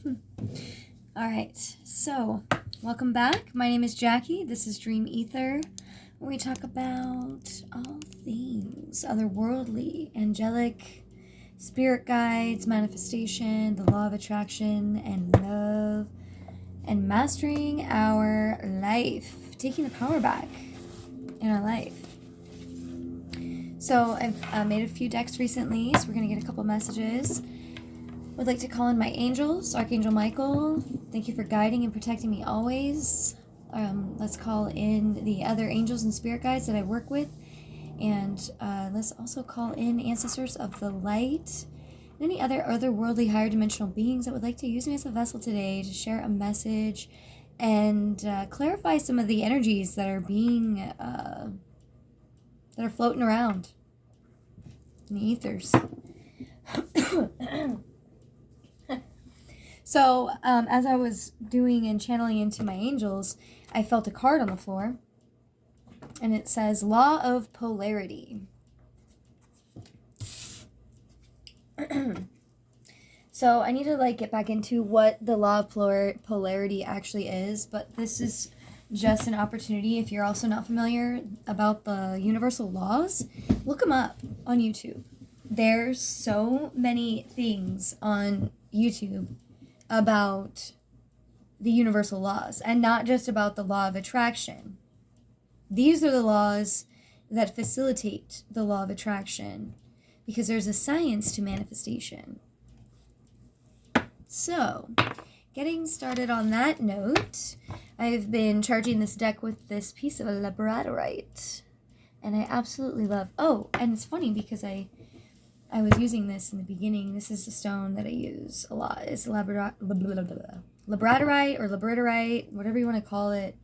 All right, so welcome back. My name is Jackie. This is Dream Ether, where we talk about all things otherworldly, angelic, spirit guides, manifestation, the law of attraction, and love, and mastering our life, taking the power back in our life. So I've made a few decks recently, so we're going to get a couple messages. Would like to call in my angels, Archangel Michael. Thank you for guiding and protecting me always. Let's call in the other angels and spirit guides that I work with. And let's also call in ancestors of the light and any other otherworldly higher dimensional beings that would like to use me as a vessel today to share a message and clarify some of the energies that are being, that are floating around in the ethers. So, as I was doing and channeling into my angels, I felt a card on the floor, and it says, Law of Polarity. So, I need to, get back into what the Law of Polarity actually is, but this is just an opportunity. If you're also not familiar about the universal laws, look them up on YouTube. There's so many things on YouTube about the universal laws, and not just about the law of attraction. These are the laws that facilitate the law of attraction, because there's a science to manifestation. So, getting started on that note, I've been charging this deck with this piece of labradorite, and I absolutely love, and it's funny because I was using this in the beginning. This is a stone that I use a lot. It's labradorite or labradorite, whatever you want to call it.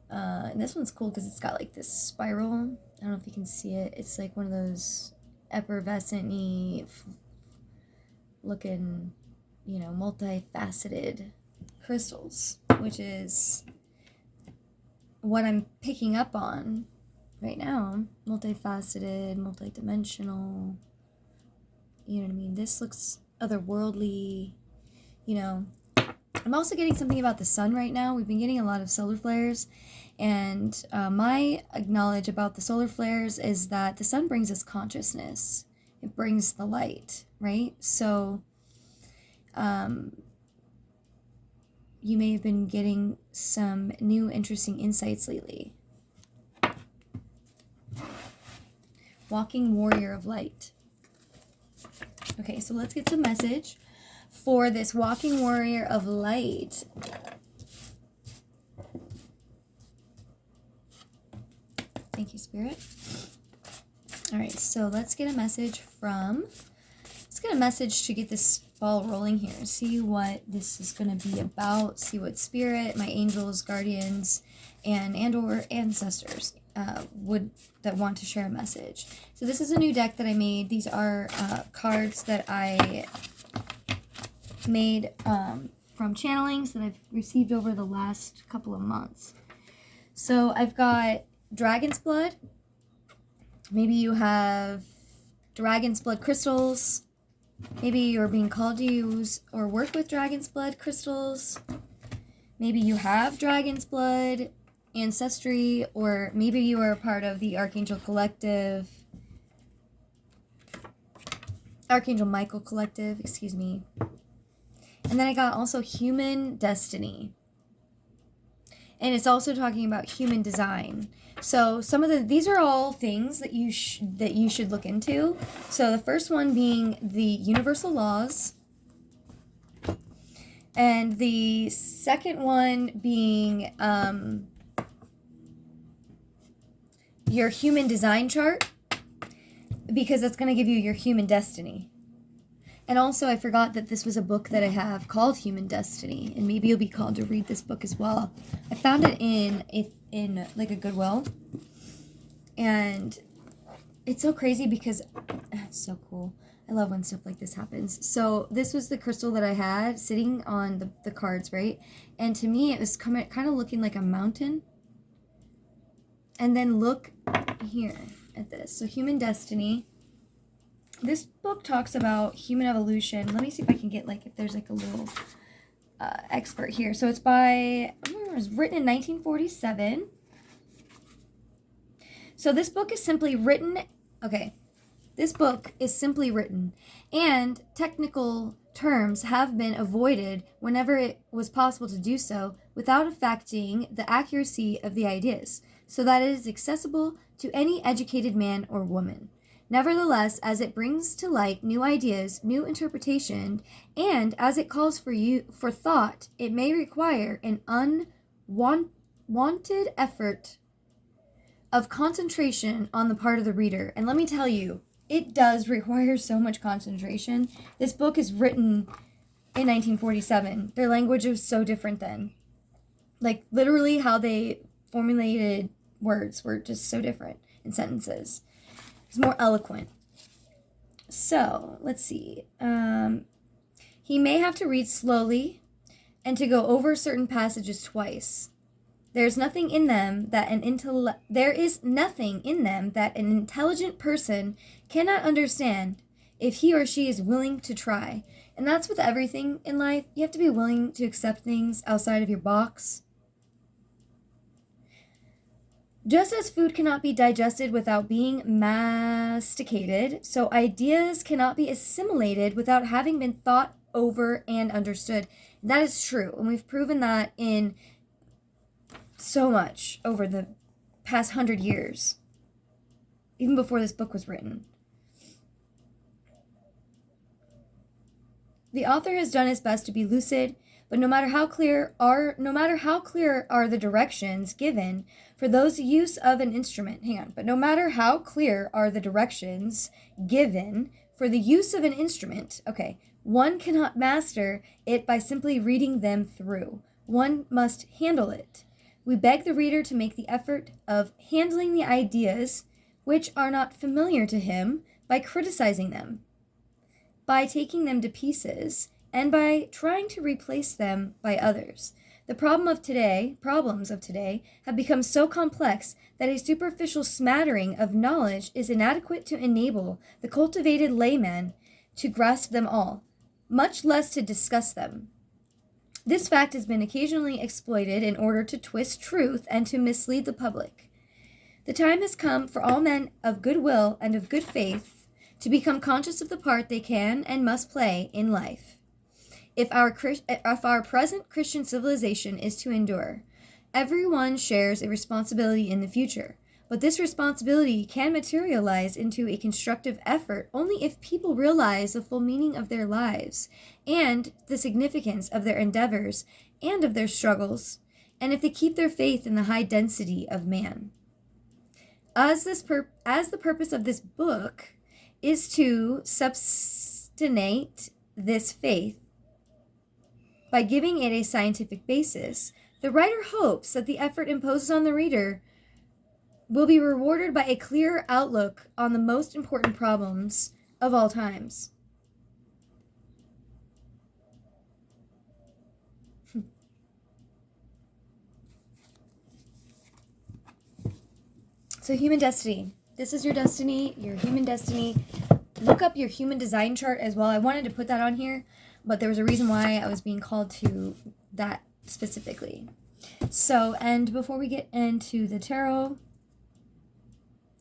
And this one's cool because it's got this spiral. I don't know if you can see it. It's like one of those effervescent-y looking, multifaceted crystals, which is what I'm picking up on right now. Multifaceted, multidimensional. You know what I mean? This looks otherworldly, I'm also getting something about the sun right now. We've been getting a lot of solar flares, and my knowledge about the solar flares is that the sun brings us consciousness. It brings the light, right? So you may have been getting some new interesting insights lately. Walking warrior of light. Okay, so let's get some message for this walking warrior of light. Thank you, Spirit. All right, so let's get a message to get this ball rolling here. See what this is going to be about. See what Spirit, my angels, guardians, and or ancestors that want to share a message. So this is a new deck that I made. These are cards that I made from channelings that I've received over the last couple of months. So I've got Dragon's Blood. Maybe you have Dragon's Blood crystals. Maybe you're being called to use or work with Dragon's Blood crystals. Maybe you have Dragon's Blood ancestry, or maybe you are a part of the Archangel Collective. Archangel Michael Collective, excuse me. And then I got also Human Destiny. And it's also talking about human design. So these are all things that you should look into. So the first one being the universal laws. And the second one being your human design chart, because that's going to give you your human destiny. And also, I forgot that this was a book that I have called Human Destiny, and maybe you'll be called to read this book as well. I found it in a Goodwill, and it's so crazy because it's so cool. I love when stuff like this happens. So this was the crystal that I had sitting on the cards, right? And to me, it was kind of looking like a mountain. And then look here at this. So Human Destiny. This book talks about human evolution. Let me see if I can get if there's a little expert here. So it was written in 1947. So this book is simply written, and technical terms have been avoided whenever it was possible to do so without affecting the accuracy of the ideas, so that it is accessible to any educated man or woman. Nevertheless, as it brings to light new ideas, new interpretation, and as it calls for thought, it may require an unwanted effort of concentration on the part of the reader. And let me tell you, it does require so much concentration. This book is written in 1947. Their language was so different then. Like, literally how they formulated words were just so different in sentences. It's more eloquent. So, let's see. He may have to read slowly and to go over certain passages twice. There is nothing in them that an intelligent person cannot understand if he or she is willing to try. And that's with everything in life. You have to be willing to accept things outside of your box. Just as food cannot be digested without being masticated, so ideas cannot be assimilated without having been thought over and understood. That is true, and we've proven that in so much over the past 100 years, even before this book was written. The author has done his best to be lucid, but no matter how clear are the directions given for those use of an instrument, one cannot master it by simply reading them through. One must handle it. We beg the reader to make the effort of handling the ideas which are not familiar to him by criticizing them, by taking them to pieces, and by trying to replace them by others. The problems of today have become so complex that a superficial smattering of knowledge is inadequate to enable the cultivated layman to grasp them all, much less to discuss them. This fact has been occasionally exploited in order to twist truth and to mislead the public. The time has come for all men of good will and of good faith to become conscious of the part they can and must play in life. If our present Christian civilization is to endure, everyone shares a responsibility in the future. But this responsibility can materialize into a constructive effort only if people realize the full meaning of their lives and the significance of their endeavors and of their struggles, and if they keep their faith in the high density of man. As the purpose of this book is to substantiate this faith by giving it a scientific basis, the writer hopes that the effort imposes on the reader will be rewarded by a clear outlook on the most important problems of all times. So, human destiny. This is your destiny, your human destiny. Look up your human design chart as well. I wanted to put that on here, but there was a reason why I was being called to that specifically. So, and before we get into the tarot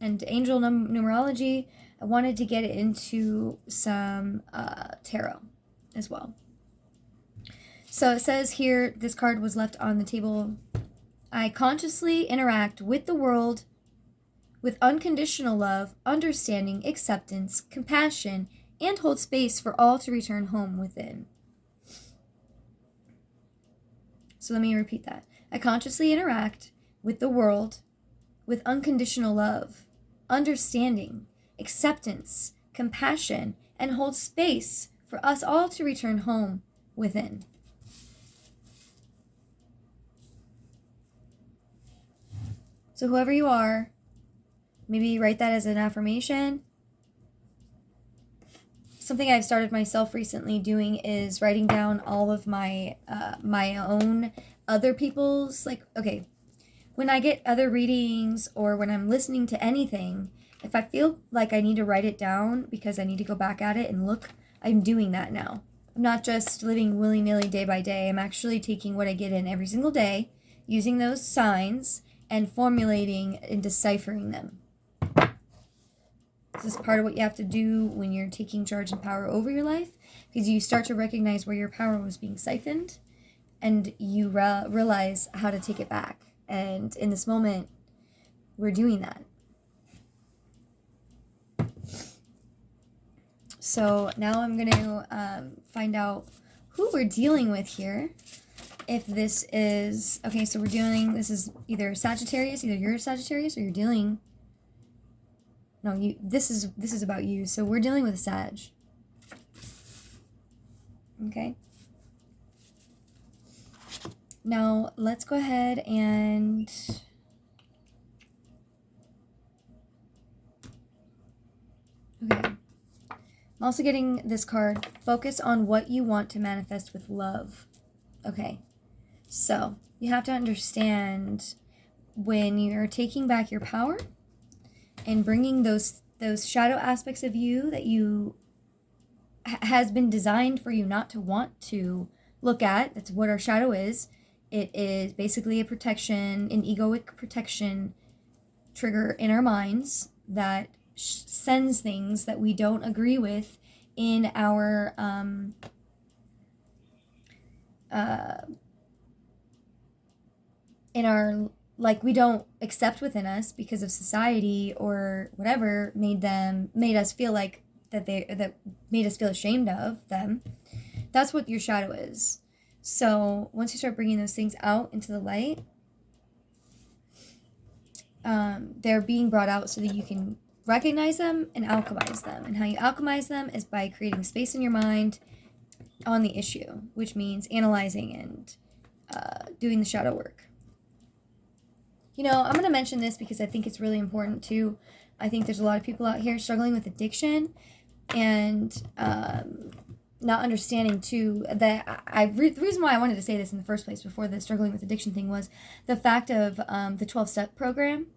and angel numerology, I wanted to get into some tarot as well. So it says here, this card was left on the table. I consciously interact with the world with unconditional love, understanding, acceptance, compassion, and hold space for all to return home within. So let me repeat that. I consciously interact with the world with unconditional love, understanding, acceptance, compassion, and hold space for us all to return home within. So whoever you are, maybe write that as an affirmation. Something I've started myself recently doing is writing down all of my own other people's, when I get other readings or when I'm listening to anything, if I feel like I need to write it down because I need to go back at it and look, I'm doing that now. I'm not just living willy-nilly day by day. I'm actually taking what I get in every single day, using those signs, and formulating and deciphering them. This is part of what you have to do when you're taking charge and power over your life, because you start to recognize where your power was being siphoned, and you realize how to take it back. And in this moment, we're doing that. So now I'm going to find out who we're dealing with here. If this is, okay, so this is either Sagittarius, either you're a Sagittarius or you're dealing, no, this is about you. So we're dealing with a Sag. Okay. Now let's go ahead and okay. I'm also getting this card, focus on what you want to manifest with love. Okay, so you have to understand when you're taking back your power and bringing those shadow aspects of you that you has been designed for you not to want to look at. That's what our shadow is. It is basically a protection, an egoic protection trigger in our minds that sends things that we don't agree with in our like we don't accept within us because of society or whatever made us feel like that made us feel ashamed of them. That's what your shadow is. So once you start bringing those things out into the light, they're being brought out so that you can recognize them and alchemize them. And how you alchemize them is by creating space in your mind on the issue, which means analyzing and doing the shadow work. You know, I'm going to mention this because I think it's really important too. I think there's a lot of people out here struggling with addiction and not understanding too that the reason why I wanted to say this in the first place before the struggling with addiction thing was the fact of the 12-step program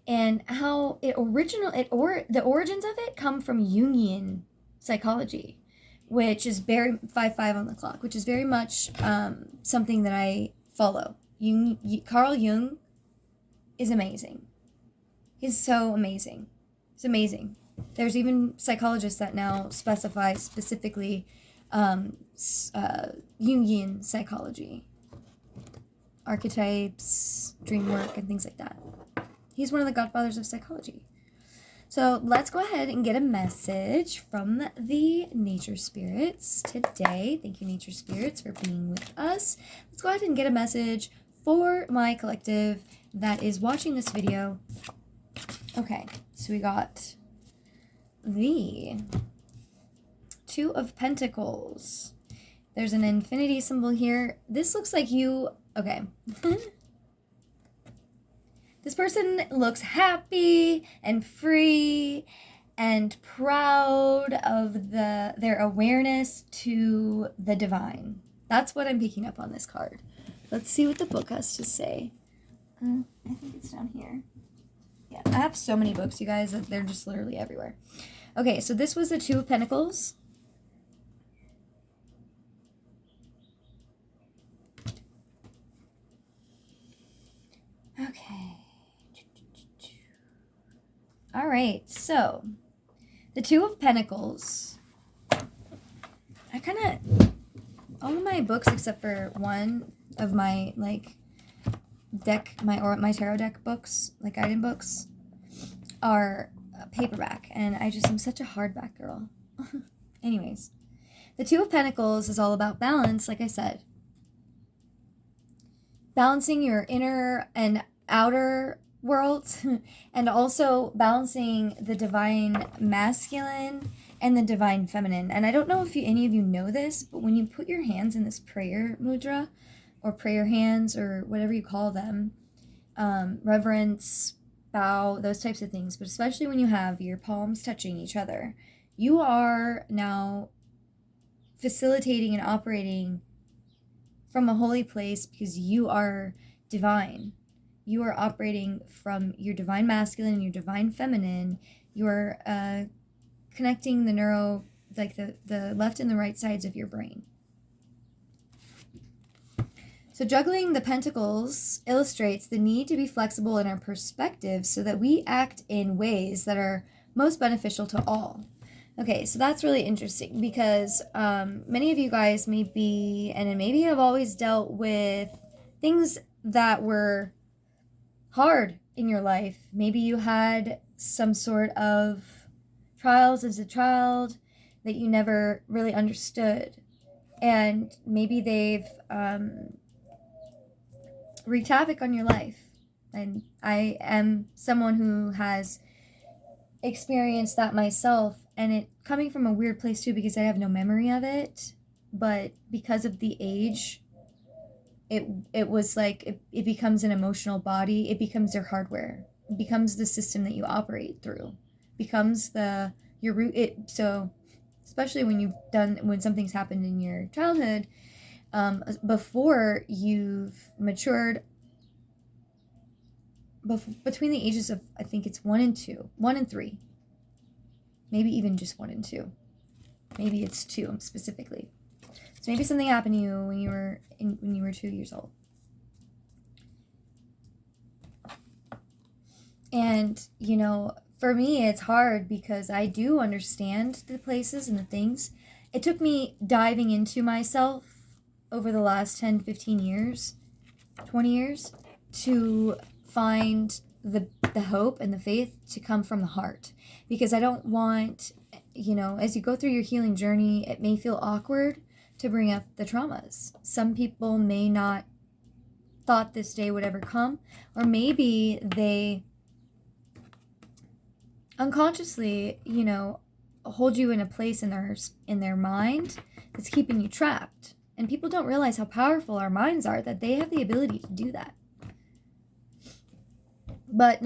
and how the origins of it come from Jungian psychology, which is very 5-5 on the clock, which is very much something that I follow. Carl Jung is amazing. He's so amazing. It's amazing. There's even psychologists that now specify specifically Jungian psychology, archetypes, dream work, and things like that. He's one of the godfathers of psychology. So let's go ahead and get a message from the nature spirits today. Thank you, nature spirits, for being with us. Let's go ahead and get a message for my collective that is watching this video. Okay, so we got the Two of Pentacles. There's an infinity symbol here. This looks like you, okay. This person looks happy and free and proud of their awareness to the divine. That's what I'm picking up on this card. Let's see what the book has to say. I think it's down here. Yeah, I have so many books, you guys, that they're just literally everywhere. Okay, so this was the Two of Pentacles. Okay. All right, so the Two of Pentacles. I kind of, all of my books except for one of my, like, my tarot deck books, like guided books, are paperback, and I'm such a hardback girl. Anyways, the Two of Pentacles is all about balance, like I said. Balancing your inner and outer worlds, and also balancing the divine masculine and the divine feminine. And I don't know if any of you know this, but when you put your hands in this prayer mudra, or prayer hands, or whatever you call them, reverence, bow, those types of things, but especially when you have your palms touching each other, you are now facilitating and operating from a holy place because you are divine. You are operating from your divine masculine and your divine feminine. You are connecting the like the left and the right sides of your brain. So juggling the pentacles illustrates the need to be flexible in our perspective so that we act in ways that are most beneficial to all. Okay, so that's really interesting because many of you guys may be, and maybe have always dealt with things that were hard in your life. Maybe you had some sort of trials as a child that you never really understood. And maybe they've wreaked havoc on your life. And I am someone who has experienced that myself, and it coming from a weird place too, because I have no memory of it, but because of the age, it was like it becomes an emotional body. It becomes your hardware. It becomes the system that you operate through. Becomes your root. So especially when something's happened in your childhood, before you've matured, between the ages of, I think it's 1 and 3, maybe even just 1 and 2, maybe it's 2 specifically. So maybe something happened to you when you were 2 years old, and for me it's hard because I do understand the places and the things. It took me diving into myself over the last 10, 15 years, 20 years to find the hope and the faith to come from the heart. Because I don't want, as you go through your healing journey, it may feel awkward to bring up the traumas. Some people may not thought this day would ever come, or maybe they unconsciously, hold you in a place in their mind that's keeping you trapped. And people don't realize how powerful our minds are, that they have the ability to do that. But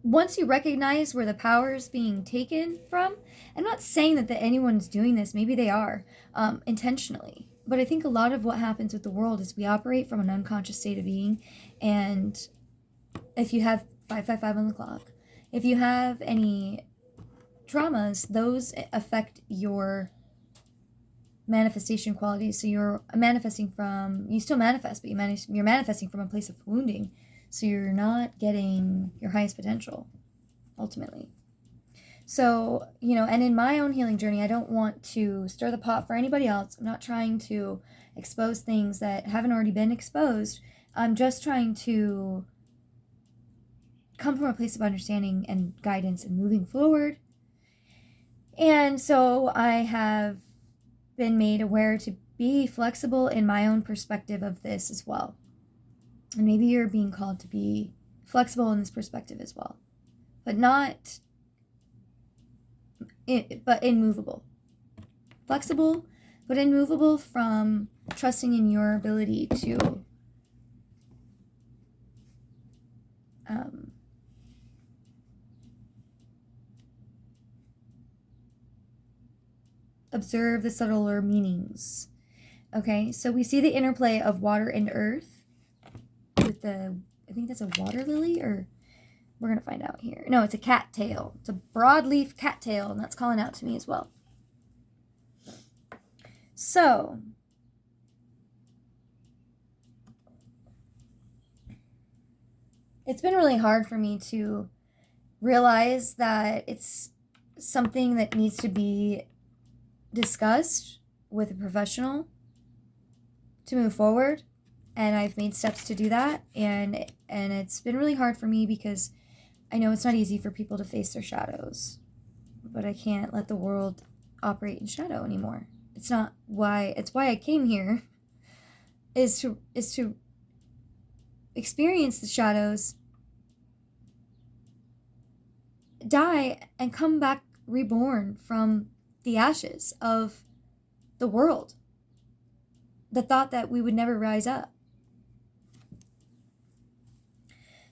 once you recognize where the power is being taken from. I'm not saying that anyone's doing this. Maybe they are, intentionally. But I think a lot of what happens with the world is we operate from an unconscious state of being. And if you have 555 on the clock, if you have any traumas, those affect your manifestation qualities. So you're manifesting you still manifest, but you're manifesting from a place of wounding. So you're not getting your highest potential, ultimately. So, and in my own healing journey, I don't want to stir the pot for anybody else. I'm not trying to expose things that haven't already been exposed. I'm just trying to come from a place of understanding and guidance and moving forward. And so I have been made aware to be flexible in my own perspective of this as well. And maybe you're being called to be flexible in this perspective as well. But immovable. Flexible, but immovable from trusting in your ability to observe the subtler meanings. Okay, so we see the interplay of water and earth with I think that's a water lily, or we're going to find out here. No, it's a cattail. It's a broadleaf cattail, and that's calling out to me as well. So, it's been really hard for me to realize that it's something that needs to be discussed with a professional to move forward. And I've made steps to do that, and it's been really hard for me because I know it's not easy for people to face their shadows, but I can't let the world operate in shadow anymore. It's why I came here is to experience the shadows, die, and come back reborn from the ashes of the world. The thought that we would never rise up.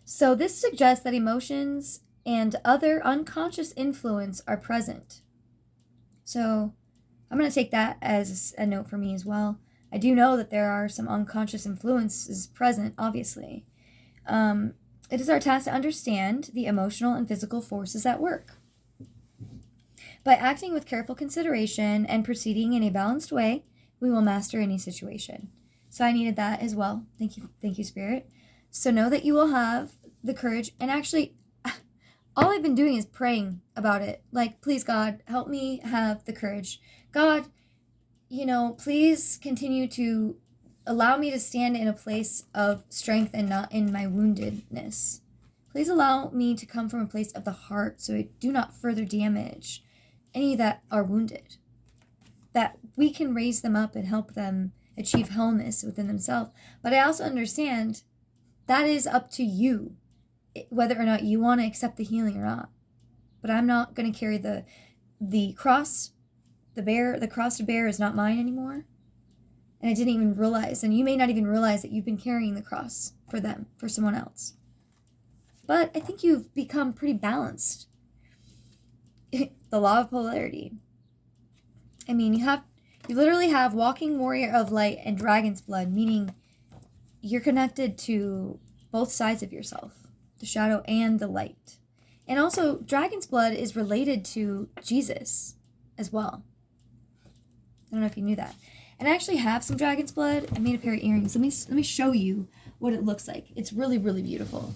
So this suggests that emotions and other unconscious influence are present. So I'm going to take that as a note for me as well. I do know that there are some unconscious influences present, obviously. It is our task to understand the emotional and physical forces at work. By acting with careful consideration and proceeding in a balanced way, we will master any situation. So I needed that as well. Thank you, Spirit. So know that you will have the courage. And actually, all I've been doing is praying about it. Like, please, God, help me have the courage. God, please continue to allow me to stand in a place of strength and not in my woundedness. Please allow me to come from a place of the heart so I do not further damage any that are wounded. That we can raise them up and help them achieve wholeness within themselves. But I also understand that is up to you, whether or not you want to accept the healing or not. But I'm not going to carry the cross. The cross to bear is not mine anymore. And I didn't even realize, and you may not even realize that you've been carrying the cross for them, for someone else. But I think you've become pretty balanced. The law of polarity. I mean, you literally have walking warrior of light and dragon's blood, meaning you're connected to both sides of yourself, the shadow and the light. And also, dragon's blood is related to Jesus as well. I don't know if you knew that. And I actually have some dragon's blood. I made a pair of earrings. Let me show you what it looks like. It's really, really beautiful.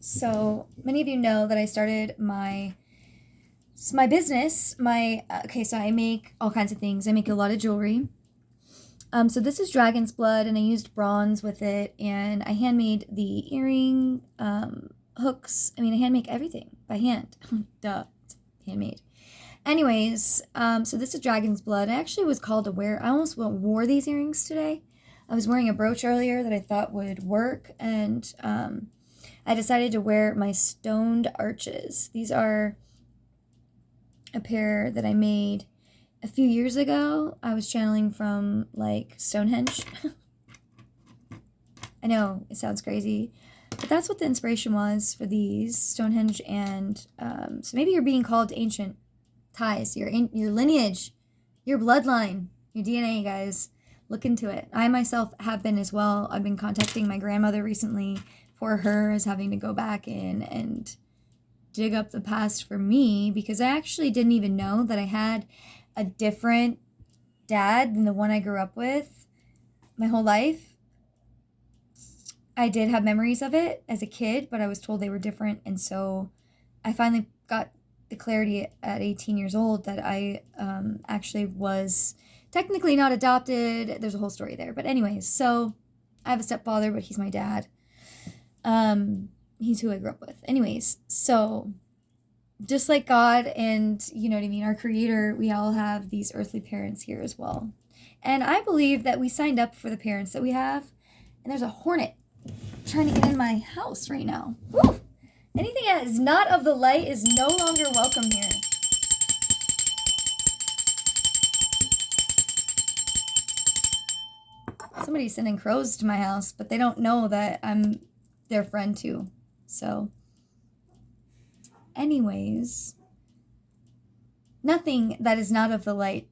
So many of you know that I started my business. So I make all kinds of things. I make a lot of jewelry. So this is dragon's blood, and I used bronze with it, and I handmade the earring hooks. I mean, I hand make everything by hand. Duh, it's handmade. Anyways, so this is dragon's blood. I actually was called to wear. I almost wore these earrings today. I was wearing a brooch earlier that I thought would work, and I decided to wear my stoned arches. These are a pair that I made a few years ago. I was channeling from like Stonehenge. I know it sounds crazy, but that's what the inspiration was for these, Stonehenge. And so maybe you're being called to ancient ties, your lineage, your bloodline, your DNA, guys. Look into it. I myself have been as well. I've been contacting my grandmother recently for her, as having to go back in and dig up the past for me, because I actually didn't even know that I had a different dad than the one I grew up with my whole life. I did have memories of it as a kid, but I was told they were different. And so I finally got the clarity at 18 years old that I actually was technically not adopted. There's a whole story there. But anyways, so I have a stepfather, but he's my dad. He's who I grew up with. Anyways, so just like God and, you know what I mean, our creator, we all have these earthly parents here as well. And I believe that we signed up for the parents that we have. And there's a hornet trying to get in my house right now. Woo! Anything that is not of the light is no longer welcome here. Somebody's sending crows to my house, but they don't know that I'm their friend too. So anyways, nothing that is not of the light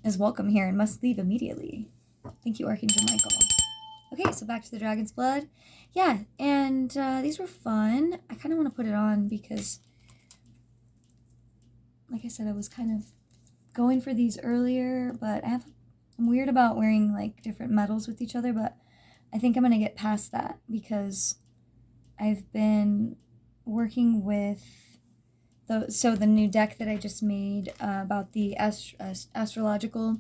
is welcome here and must leave immediately. Thank you, Archangel Michael. Okay, so back to the dragon's blood. Yeah, and these were fun. I kind of want to put it on because, like I said, I was kind of going for these earlier, but I'm weird about wearing like different metals with each other, but I think I'm going to get past that because I've been working with the new deck that I just made about the astrological,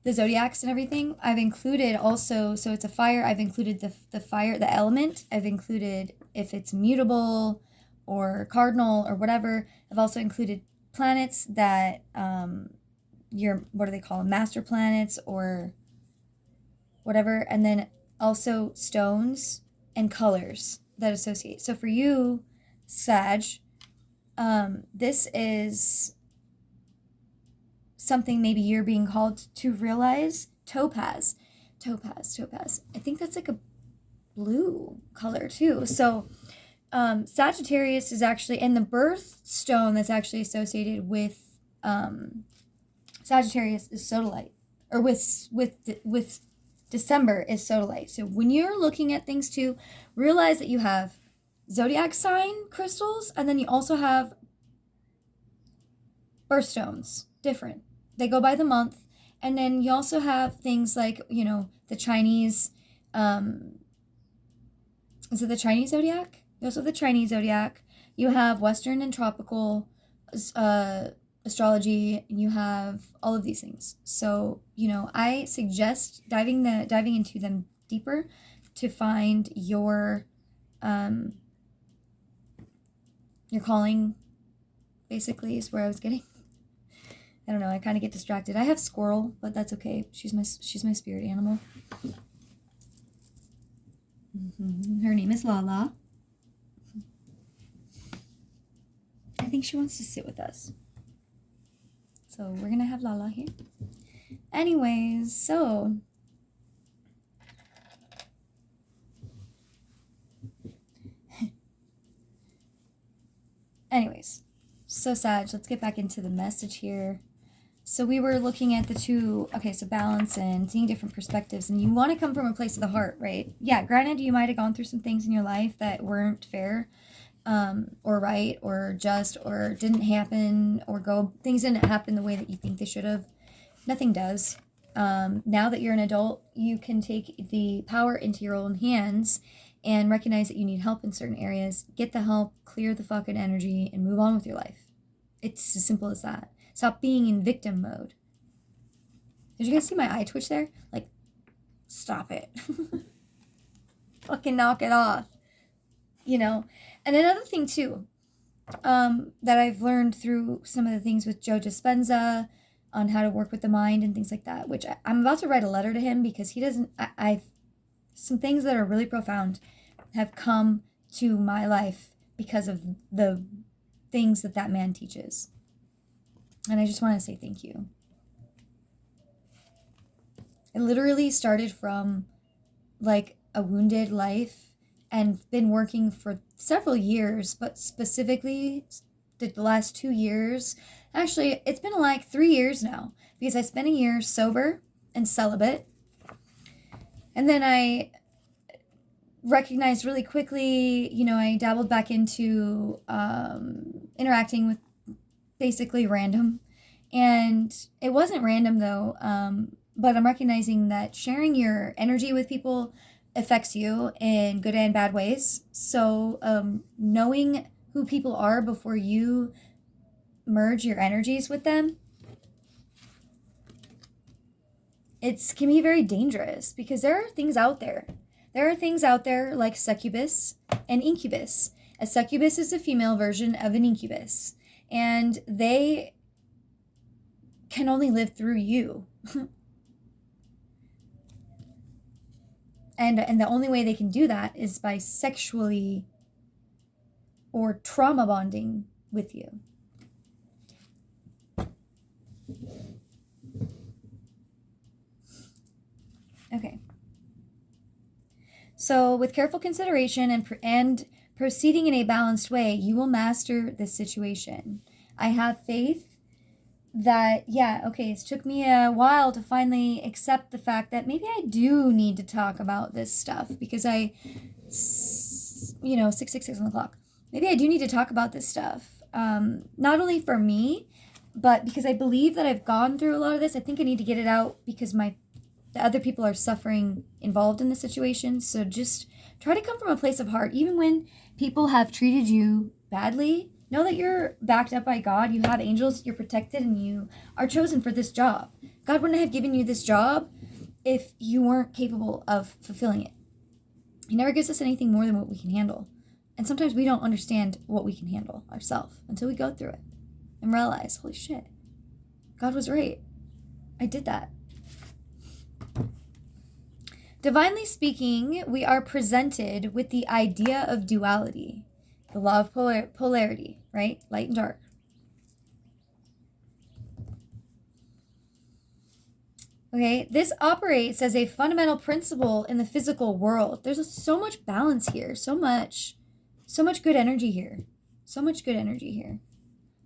the zodiacs and everything. I've included also, so it's a fire, I've included the fire, the element. I've included if it's mutable or cardinal or whatever. I've also included planets that what do they call them, master planets or whatever, and then also stones and colors that associate. So for you, Sag, this is something maybe you're being called to realize. Topaz. I think that's like a blue color too. So Sagittarius is actually, and the birthstone that's actually associated with Sagittarius is sodalite, or with December is sodalite. So when you're looking at things too, realize that you have zodiac sign crystals, and then you also have birthstones, different. They go by the month. And then you also have things like, you know, the Chinese, is it the Chinese zodiac? You also have the Chinese zodiac. You have Western and tropical astrology, and you have all of these things. So, you know, I suggest diving into them deeper to find your calling, basically, is where I was getting. I don't know, I kind of get distracted. I have squirrel, but that's okay. She's my spirit animal. Her name is Lala. I think she wants to sit with us. So we're going to have Lala here. Anyways, so so Sag, let's get back into the message here. So we were looking at the two, okay, so balance and seeing different perspectives, and you want to come from a place of the heart, right? Yeah, granted, you might have gone through some things in your life that weren't fair, or right, or just, or didn't happen, or things didn't happen the way that you think they should have. Nothing does. Now that you're an adult, you can take the power into your own hands and recognize that you need help in certain areas, get the help, clear the fucking energy, and move on with your life. It's as simple as that. Stop being in victim mode. Did you guys see my eye twitch there? Like, stop it. Fucking knock it off. You know? And another thing, too, that I've learned through some of the things with Joe Dispenza on how to work with the mind and things like that, which I'm about to write a letter to him because he doesn't... some things that are really profound have come to my life because of the things that man teaches. And I just want to say thank you. It literally started from like a wounded life and been working for several years, but specifically the last 2 years. Actually, it's been like 3 years now because I spent a year sober and celibate. And then I recognized really quickly, you know, I dabbled back into interacting with basically random. And it wasn't random though, but I'm recognizing that sharing your energy with people affects you in good and bad ways. So knowing who people are before you merge your energies with them, it can be very dangerous because there are things out there. There are things out there like succubus and incubus. A succubus is a female version of an incubus, and they can only live through you. And the only way they can do that is by sexually or trauma bonding with you. Okay. So with careful consideration and proceeding in a balanced way, you will master this situation. I have faith that, yeah, okay, it took me a while to finally accept the fact that maybe I do need to talk about this stuff because 666 on the clock. Maybe I do need to talk about this stuff. Not only for me, but because I believe that I've gone through a lot of this. I think I need to get it out because the other people are suffering involved in the situation. So just try to come from a place of heart. Even when people have treated you badly, know that you're backed up by God. You have angels, you're protected, and you are chosen for this job. God wouldn't have given you this job if you weren't capable of fulfilling it. He never gives us anything more than what we can handle. And sometimes we don't understand what we can handle ourselves until we go through it and realize, holy shit, God was right. I did that. Divinely speaking, we are presented with the idea of duality, the law of polarity, right? Light and dark. Okay, this operates as a fundamental principle in the physical world. There's so much balance here, so much good energy here. So much good energy here.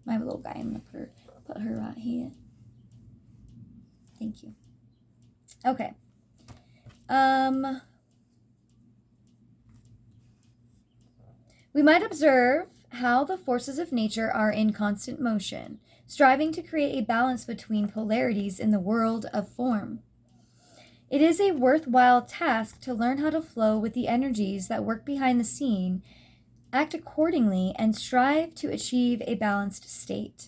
I have a little guy, I'm gonna put her right here. Thank you. Okay. We might observe how the forces of nature are in constant motion, striving to create a balance between polarities in the world of form. It is a worthwhile task to learn how to flow with the energies that work behind the scene, act accordingly, and strive to achieve a balanced state.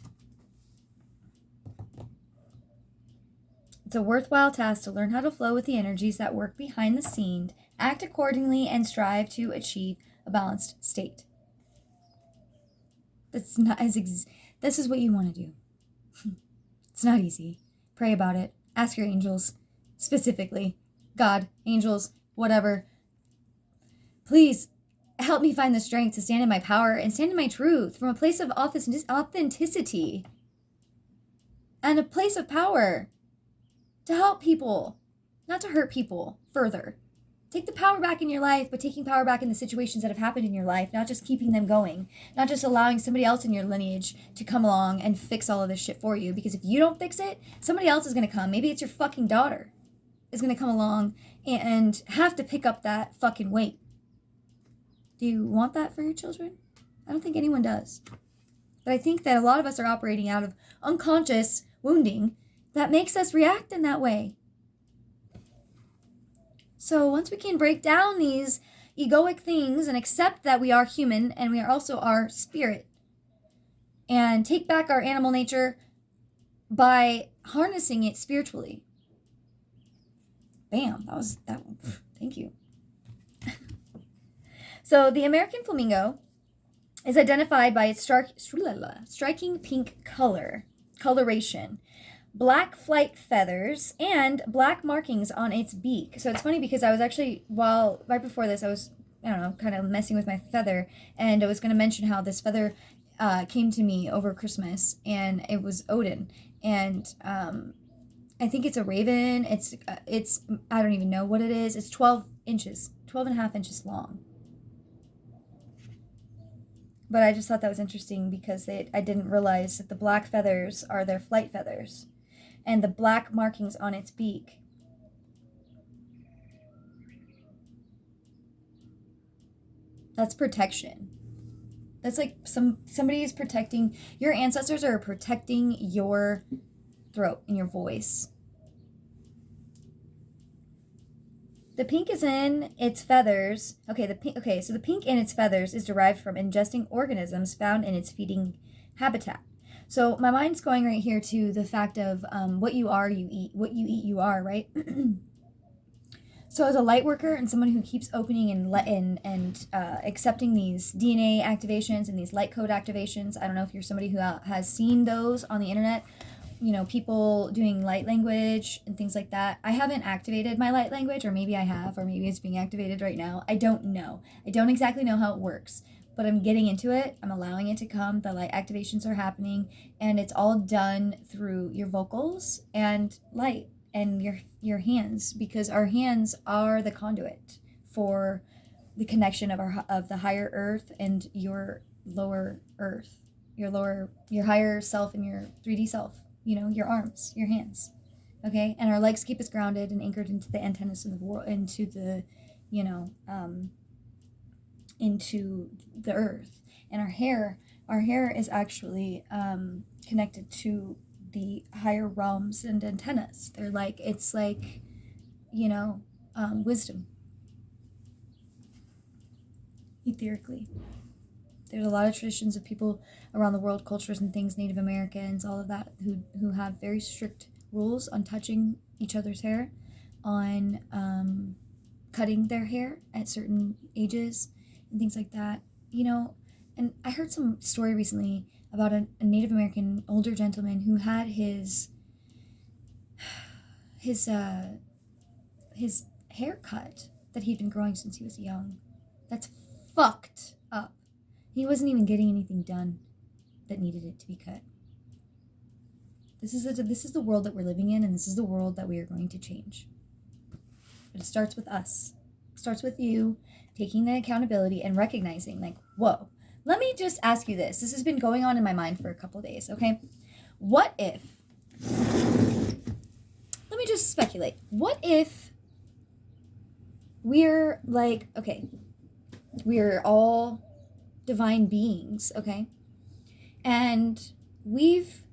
It's a worthwhile task to learn how to flow with the energies that work behind the scene, act accordingly, and strive to achieve a balanced state. This is what you want to do. It's not easy. Pray about it. Ask your angels, specifically. God, angels, whatever. Please help me find the strength to stand in my power and stand in my truth from a place of authenticity and a place of power to help people, not to hurt people further. Take the power back in your life, but taking power back in the situations that have happened in your life, not just keeping them going, not just allowing somebody else in your lineage to come along and fix all of this shit for you. Because if you don't fix it, somebody else is going to come. Maybe it's your fucking daughter is going to come along and have to pick up that fucking weight. Do you want that for your children? I don't think anyone does. But I think that a lot of us are operating out of unconscious wounding that makes us react in that way. So once we can break down these egoic things and accept that we are human and we are also our spirit, and take back our animal nature by harnessing it spiritually. Bam, that was that one. Thank you. So the American flamingo is identified by its striking pink coloration, black flight feathers, and black markings on its beak. So it's funny because I was actually, right before this, I was, kind of messing with my feather, and I was going to mention how this feather came to me over Christmas, and it was Odin, and I think it's a raven. It's I don't even know what it is. It's 12 and a half inches long. But I just thought that was interesting because I didn't realize that the black feathers are their flight feathers. And the black markings on its beak. That's protection. That's like somebody is protecting, your ancestors are protecting your throat and your voice. The pink is in its feathers. So the pink in its feathers is derived from ingesting organisms found in its feeding habitat. So my mind's going right here to the fact of what you are, you eat. What you eat, you are, right? So as a light worker and someone who keeps opening and accepting these DNA activations and these light code activations, I don't know if you're somebody who has seen those on the internet, people doing light language and things like that. I haven't activated my light language, or maybe I have, or maybe it's being activated right now. I don't know. I don't exactly know how it works, but I'm getting into it. I'm allowing it to come. The light activations are happening, and it's all done through your vocals and light and your hands, because our hands are the conduit for the connection of the higher earth and your lower earth, your higher self and your 3D self. Your arms, your hands, okay? And our legs keep us grounded and anchored into the antennas of the world, into the, into the earth. And our hair is actually connected to the higher realms and antennas. It's like, wisdom, etherically. There's a lot of traditions of people around the world, cultures and things, Native Americans, all of that, who have very strict rules on touching each other's hair, on cutting their hair at certain ages and things like that. And I heard some story recently about a Native American older gentleman who had his hair cut that he'd been growing since he was young. That's fucked up. He wasn't even getting anything done that needed it to be cut. This is the world that we're living in, and this is the world that we are going to change. But it starts with us. It starts with you taking the accountability and recognizing, whoa. Let me just ask you this. This has been going on in my mind for a couple of days, okay? What if just speculate. What if we're like, okay, we're all divine beings, okay? And we've,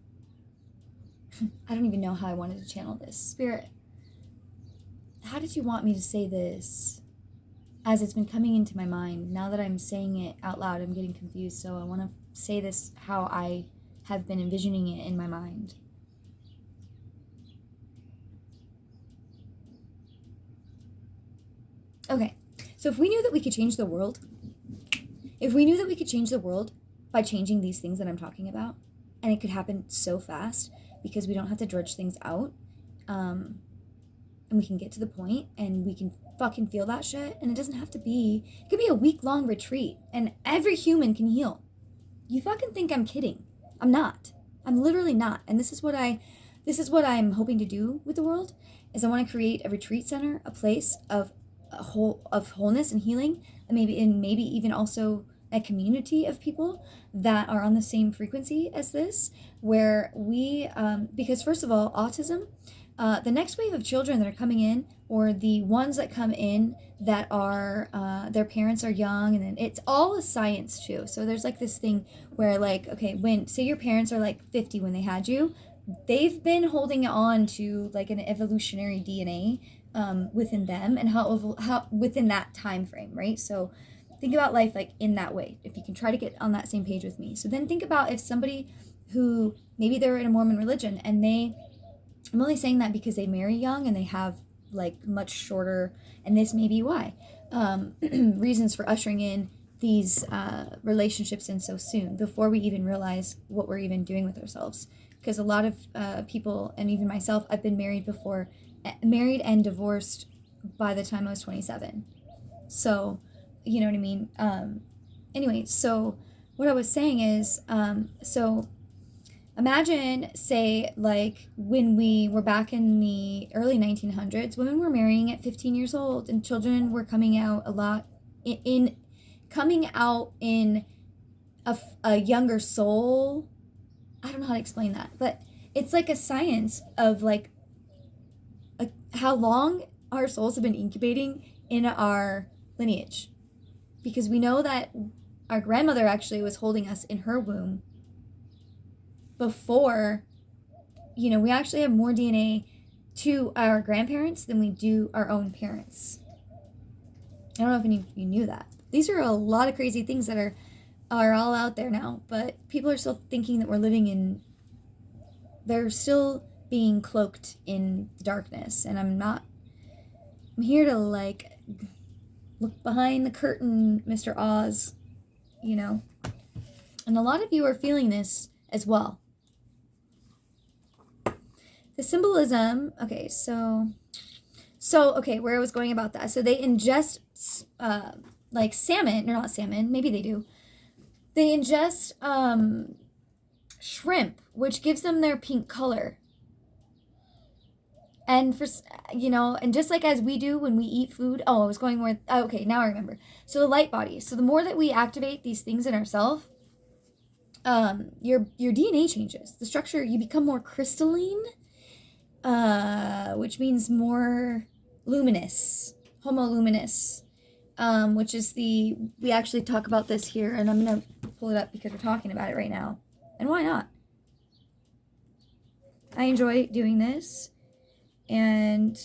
I don't even know how I wanted to channel this. Spirit, how did you want me to say this? As it's been coming into my mind, now that I'm saying it out loud, I'm getting confused. So I want to say this how I have been envisioning it in my mind. Okay, so if we knew that we could change the world, by changing these things that I'm talking about, and it could happen so fast because we don't have to dredge things out, and we can get to the point and we can fucking feel that shit, and it doesn't have to be, it could be a week-long retreat and every human can heal. You fucking think I'm kidding. I'm not. I'm literally not. And this is what I'm hoping to do with the world, is I want to create a retreat center, a place of wholeness and healing, and maybe even also a community of people that are on the same frequency as this, where we, because first of all, autism, the next wave of children that are coming in, or the ones that come in that are, their parents are young, and then it's all a science too. So there's like this thing where like, okay, when, say your parents are like 50 when they had you, they've been holding on to like an evolutionary DNA within them, and how within that time frame, right? So think about life like in that way, if you can try to get on that same page with me. So then think about if somebody who maybe they're in a Mormon religion, and I'm only saying that because they marry young and they have like much shorter, and this may be why, reasons for ushering in these relationships in so soon, before we even realize what we're even doing with ourselves. Because a lot of people, and even myself, I've been married before, married and divorced by the time I was 27. So, you know what I mean? Anyway, so what I was saying is, so imagine, say, like when we were back in the early 1900s, women were marrying at 15 years old, and children were coming out a lot coming out in a younger soul. I don't know how to explain that, but it's like a science of like how long our souls have been incubating in our lineage, because we know that our grandmother actually was holding us in her womb before, you know, we actually have more DNA to our grandparents than we do our own parents. I don't know if any of you knew that. These are a lot of crazy things that are all out there now, but people are still thinking that we're living in, they're still being cloaked in darkness, and I'm here to like look behind the curtain, Mr. Oz, you know. And a lot of you are feeling this as well. The symbolism, okay, so okay, where I was going about that. So they ingest like salmon, or not salmon, maybe they do. They ingest shrimp, which gives them their pink color. And for, you know, and just like as we do when we eat food, I was going with, okay, now I remember. So the light bodies. So the more that we activate these things in ourselves, your DNA changes. The structure, you become more crystalline, which means more luminous, homoluminous, which is we actually talk about this here, and I'm going to pull it up because we're talking about it right now. And why not? I enjoy doing this. And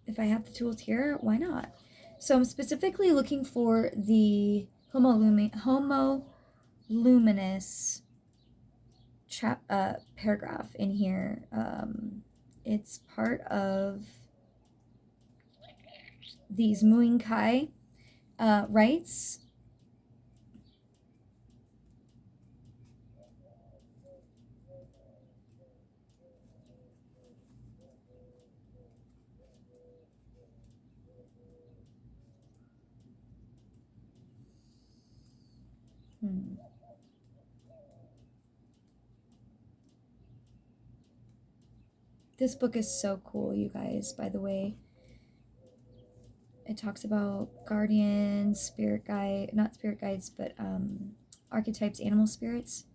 if I have the tools here, why not? So I'm specifically looking for the homoluminous paragraph in here. It's part of these Muing Kai rites. This book is so cool, you guys, by the way. It talks about guardians, not spirit guides, but archetypes, animal spirits.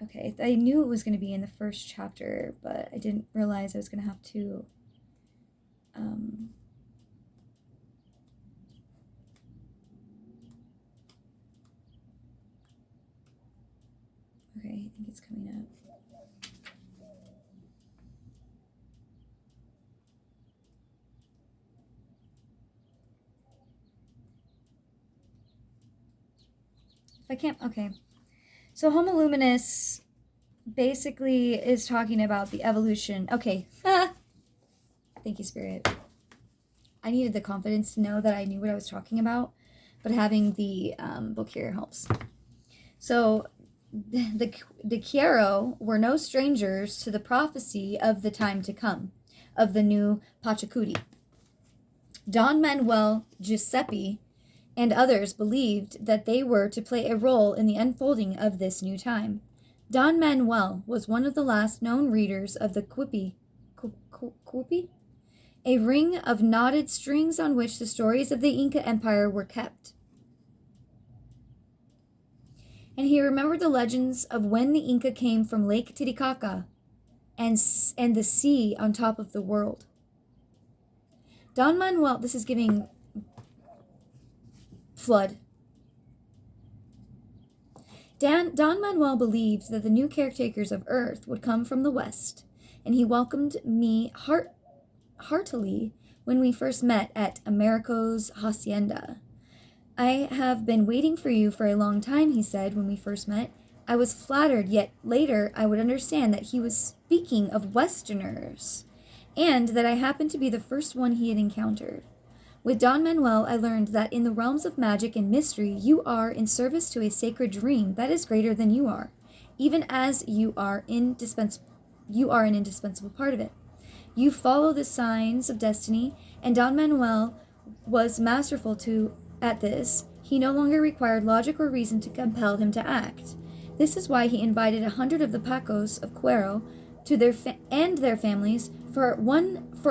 Okay, I knew it was going to be in the first chapter, but I didn't realize I was going to have to okay, I think it's coming up. If I can't, okay. So Homo luminous basically is talking about the evolution. Okay. Thank you, Spirit. I needed the confidence to know that I knew what I was talking about, but having the book here helps. So the Quiero were no strangers to the prophecy of the time to come, of the new Pachacuti. Don Manuel Giuseppe and others believed that they were to play a role in the unfolding of this new time. Don Manuel was one of the last known readers of the Quipi, a ring of knotted strings on which the stories of the Inca Empire were kept. And he remembered the legends of when the Inca came from Lake Titicaca and the sea on top of the world. Don Manuel, this is giving flood. Don Manuel believed that the new caretakers of Earth would come from the West, and he welcomed me heartily when we first met at Americo's Hacienda. I have been waiting for you for a long time, he said when we first met. I was flattered, yet later I would understand that he was speaking of Westerners, and that I happened to be the first one he had encountered. With Don Manuel, I learned that in the realms of magic and mystery, you are in service to a sacred dream that is greater than you are, even as you are an indispensable part of it. You follow the signs of destiny, and Don Manuel was masterful at this. He no longer required logic or reason to compel him to act. This is why he invited 100 of the Pacos of Cuero to their families for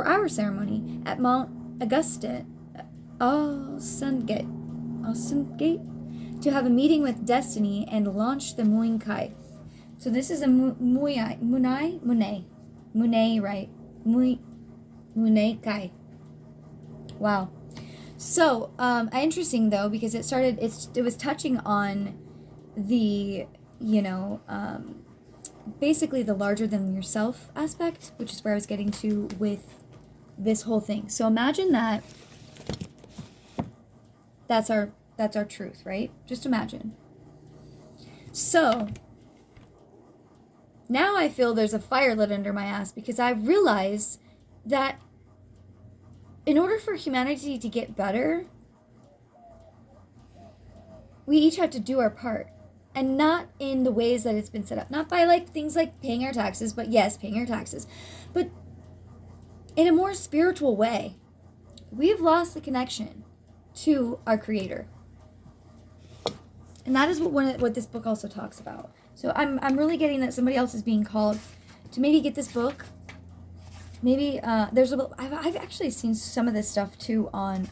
our ceremony at Mount Auguste, Ausungate, to have a meeting with destiny and launch the Muay Kai. So this is a Muay, right? Muay Kai. Wow. So, interesting though, because it was touching on the, basically the larger than yourself aspect, which is where I was getting to with this whole thing. So imagine that's our truth, right? Just imagine. So now I feel there's a fire lit under my ass because I realize that in order for humanity to get better, we each have to do our part. And not in the ways that it's been set up. Not by things like paying our taxes, but yes, paying our taxes. But in a more spiritual way. We have lost the connection to our Creator. And that is what this book also talks about. So I'm really getting that somebody else is being called to maybe get this book. Maybe I've actually seen some of this stuff too on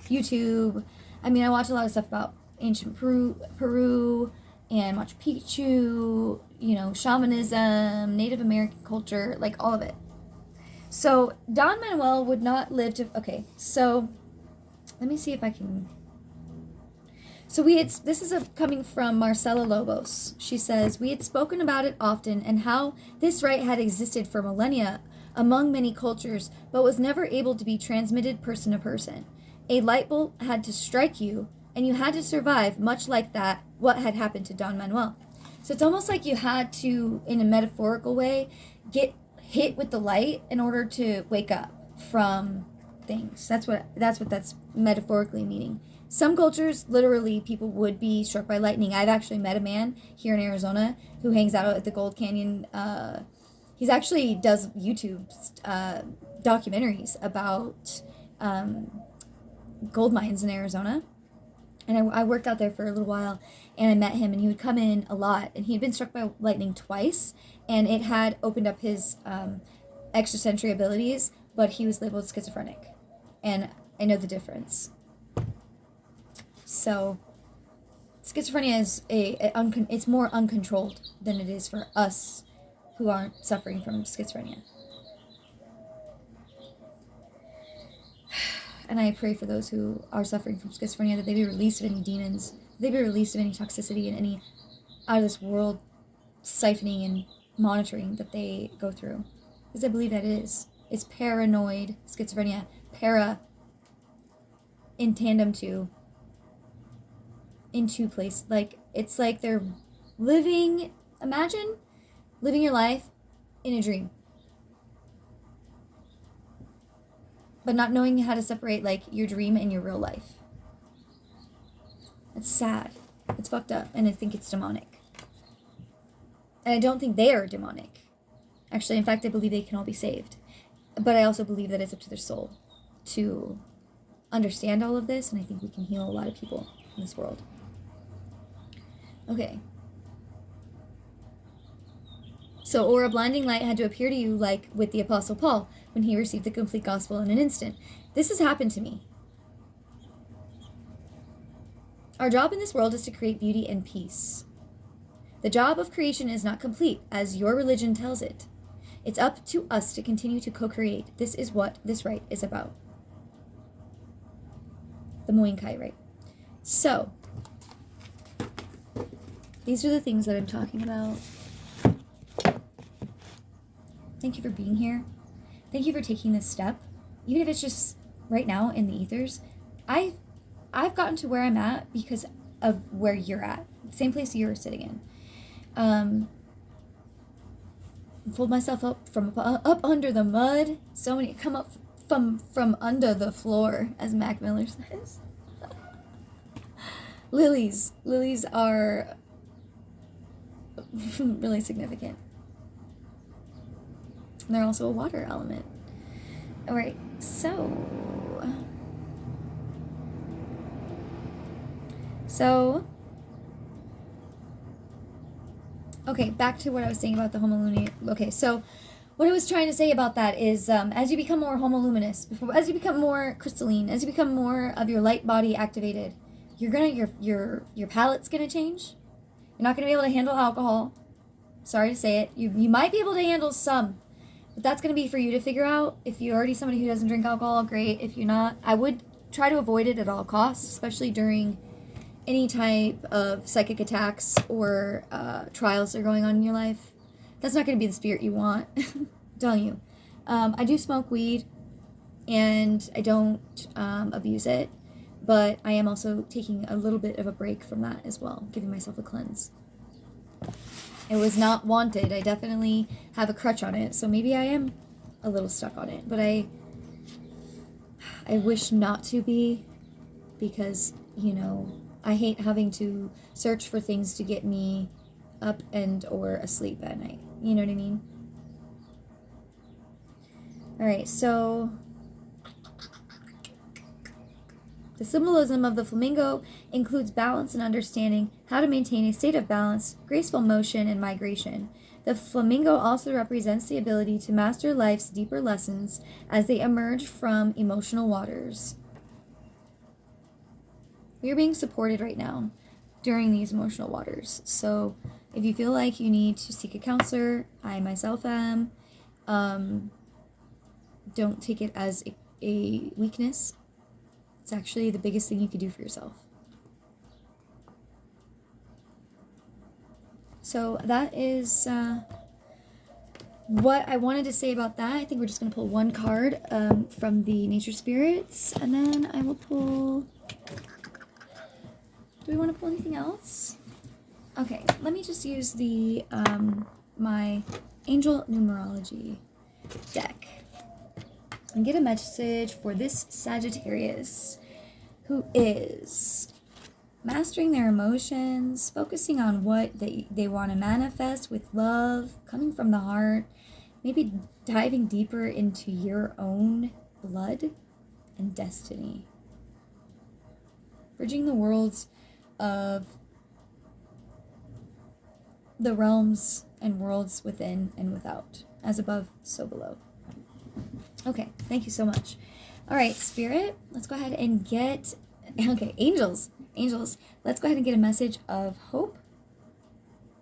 YouTube. I mean, I watch a lot of stuff about ancient Peru and Machu Picchu, shamanism, Native American culture, all of it. So Don Manuel would not live to. Okay, so let me see if I can. So this is coming from Marcela Lobos. She says, we had spoken about it often and how this rite had existed for millennia among many cultures, but was never able to be transmitted person to person. A light bulb had to strike you, and you had to survive, much like what had happened to Don Manuel. So it's almost like you had to, in a metaphorical way, get hit with the light in order to wake up from things. That's what that's metaphorically meaning. Some cultures, literally, people would be struck by lightning. I've actually met a man here in Arizona who hangs out at the Gold Canyon. He actually does YouTube documentaries about gold mines in Arizona. And I worked out there for a little while, and I met him, and he would come in a lot. And he had been struck by lightning twice, and it had opened up his extrasensory abilities, but he was labeled schizophrenic. And I know the difference. So schizophrenia is it's more uncontrolled than it is for us who aren't suffering from schizophrenia. And I pray for those who are suffering from schizophrenia that they be released of any demons, that they be released of any toxicity and any out of this world siphoning and monitoring that they go through. Because I believe that it's paranoid schizophrenia. Para in tandem to into place. Like, it's like they're imagine living your life in a dream, but not knowing how to separate, like, your dream and your real life. It's sad. It's fucked up, and I think it's demonic. And I don't think they are demonic. Actually, in fact, I believe they can all be saved. But I also believe that it's up to their soul to understand all of this, and I think we can heal a lot of people in this world. Okay. So, or a blinding light had to appear to you like with the Apostle Paul when he received the complete gospel in an instant. This has happened to me. Our job in this world is to create beauty and peace. The job of creation is not complete, as your religion tells it. It's up to us to continue to co-create. This is what this rite is about. The Muay Thai rite. So, these are the things that I'm talking about. Thank you for being here. Thank you for taking this step. Even if it's just right now in the ethers. I've gotten to where I'm at because of where you're at. Same place you're sitting in. Pulled myself up from up under the mud. So many come up from under the floor, as Mac Miller says. Lilies are really significant. And they're also a water element. All right, so okay, back to what I was saying about the homoluminous. Okay, so what I was trying to say about that is, as you become more homoluminous, as you become more crystalline, as you become more of your light body activated, your palate's gonna change. You're not gonna be able to handle alcohol. Sorry to say it. You might be able to handle some, but that's gonna be for you to figure out. If you're already somebody who doesn't drink alcohol, great. If you're not, I would try to avoid it at all costs, especially during any type of psychic attacks or trials that are going on in your life. That's not going to be the spirit you want. I'm telling you. I do smoke weed, and I don't abuse it, but I am also taking a little bit of a break from that as well, giving myself a cleanse. It was not wanted. I definitely have a crutch on it, so maybe I am a little stuck on it, but I wish not to be, because, you know, I hate having to search for things to get me up and or asleep at night. You know what I mean? All right, so the symbolism of the flamingo includes balance and understanding how to maintain a state of balance, graceful motion, and migration. The flamingo also represents the ability to master life's deeper lessons as they emerge from emotional waters. We are being supported right now during these emotional waters. So if you feel like you need to seek a counselor, I myself am. Don't take it as a weakness. It's actually the biggest thing you could do for yourself. So that is what I wanted to say about that. I think we're just going to pull one card from the nature spirits, and then I will pull... Do we want to pull anything else? Okay, let me just use the my angel numerology deck and get a message for this Sagittarius who is mastering their emotions, focusing on what they want to manifest with love, coming from the heart, maybe diving deeper into your own blood and destiny. Bridging the worlds of the realms and worlds within and without, as above, so below. Okay, thank you so much. All right, Spirit, let's go ahead and get, okay, angels. Angels, let's go ahead and get a message of hope.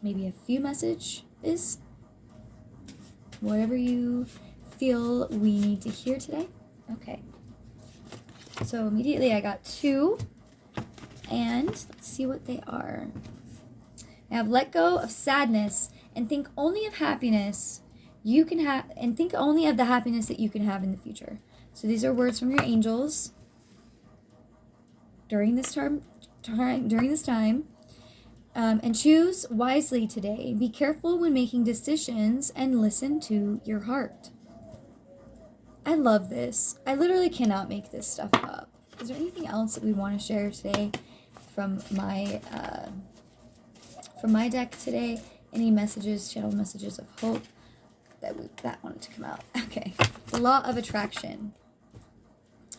Maybe a few messages. Whatever you feel we need to hear today. Okay. So immediately I got 2. And let's see what they are. I have let go of sadness and think only of happiness you can have, and think only of the happiness that you can have in the future. So these are words from your angels during this time. And choose wisely today. Be careful when making decisions and listen to your heart. I love this. I literally cannot make this stuff up. Is there anything else that we want to share today from my deck today? Any messages, channel messages of hope that wanted to come out? Okay. The law of attraction.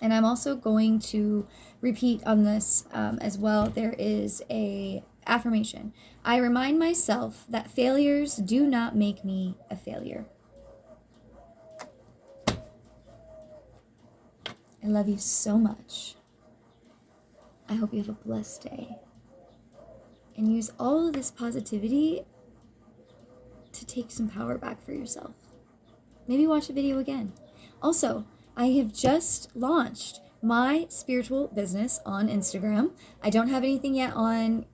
And I'm also going to repeat on this as well. There is a affirmation. I remind myself that failures do not make me a failure. I love you so much. I hope you have a blessed day. And use all of this positivity to take some power back for yourself. Maybe watch a video again. Also, I have just launched my spiritual business on Instagram. I don't have anything yet on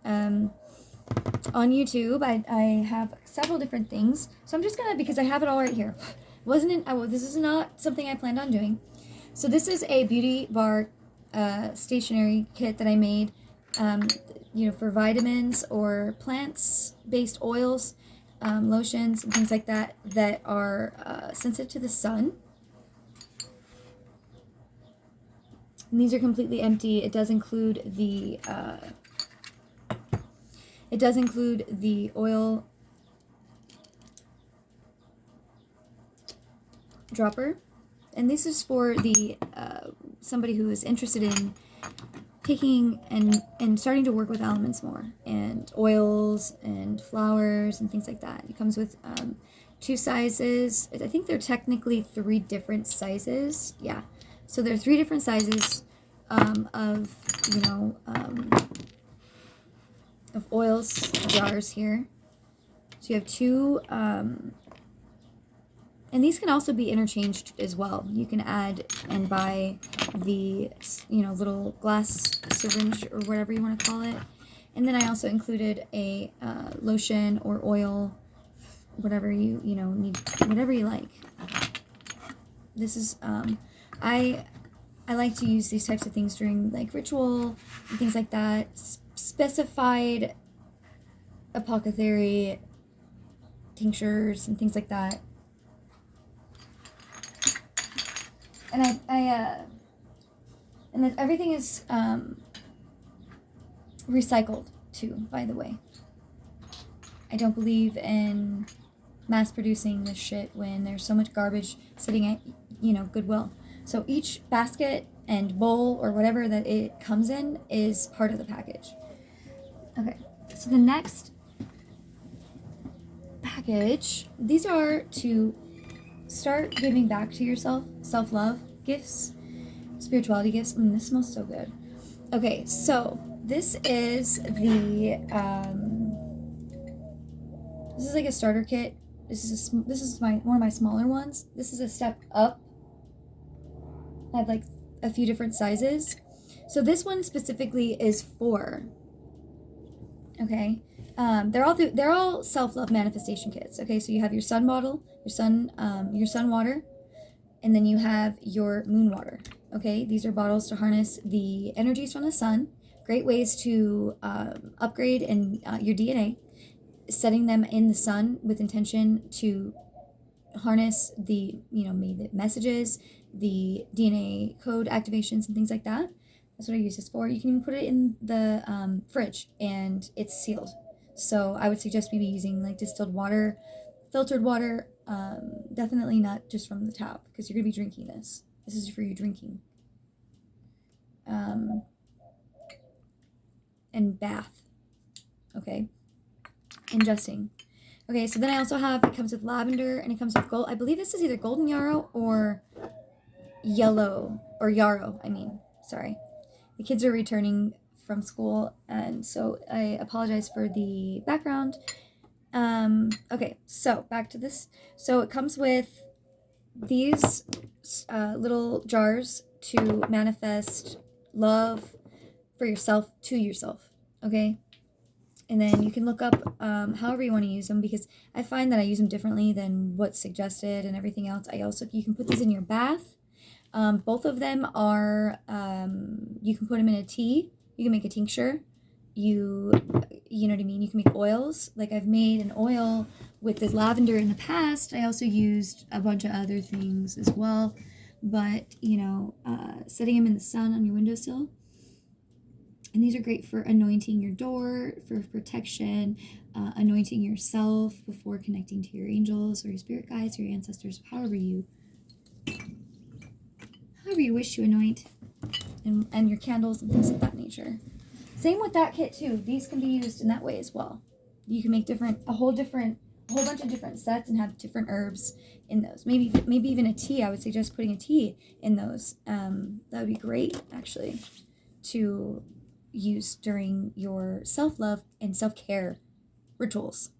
YouTube. I have several different things. So I'm just gonna, because I have it all right here. This is not something I planned on doing. So this is a beauty bar stationery kit that I made, for vitamins or plants-based oils, lotions, and things like that are sensitive to the sun. And these are completely empty. It does include the oil dropper, and this is for the somebody who is interested in taking and starting to work with elements more, and oils and flowers and things like that. It comes with 2 sizes. I think they're technically 3 different sizes. Yeah. So there are 3 different sizes of oils jars here. So you have 2, and these can also be interchanged as well. You can add and buy the, little glass syringe or whatever you want to call it. And then I also included a lotion or oil, whatever you need, whatever you like. This is, I like to use these types of things during like ritual and things like that. Specified apothecary tinctures and things like that. And and then everything is recycled too, by the way. I don't believe in mass producing this shit when there's so much garbage sitting at, Goodwill. So each basket and bowl or whatever that it comes in is part of the package. Okay, so the next package, these are to start giving back to yourself, self-love gifts, spirituality gifts. This smells so good. Okay, so this is the this is like a starter kit. This is one of my smaller ones. This is a step up. I have like a few different sizes. So this one specifically is 4. Okay, they're all self-love manifestation kits. Okay, so you have your sun bottle, your sun water, and then you have your moon water. Okay, these are bottles to harness the energies from the sun. Great ways to upgrade and your DNA, setting them in the sun with intention to harness the maybe the messages, the DNA code activations and things like that. That's what I use this for. You can put it in the fridge and it's sealed. So I would suggest maybe using like distilled water, filtered water, definitely not just from the tap, because you're going to be drinking this. This is for you drinking. And bath. Okay. Ingesting. Okay, so then I also have, it comes with lavender and it comes with gold. I believe this is either golden yarrow or yellow, or yarrow, sorry. The kids are returning from school, and so I apologize for the background. Okay, so back to this. So it comes with these little jars to manifest love for yourself to yourself, okay? And then you can look up however you want to use them, because I find that I use them differently than what's suggested and everything else. You can put these in your bath. Both of them are, you can put them in a tea. You can make a tincture. You know what I mean? You can make oils. Like I've made an oil with this lavender in the past. I also used a bunch of other things as well. But, setting them in the sun on your windowsill. And these are great for anointing your door, for protection, anointing yourself before connecting to your angels or your spirit guides or your ancestors, however you wish to anoint, and your candles and things of that nature. Same with that kit too. These can be used in that way as well. You can make a whole bunch of different sets and have different herbs in those. Maybe even a tea. I would suggest putting a tea in those. That would be great actually to use during your self-love and self-care rituals.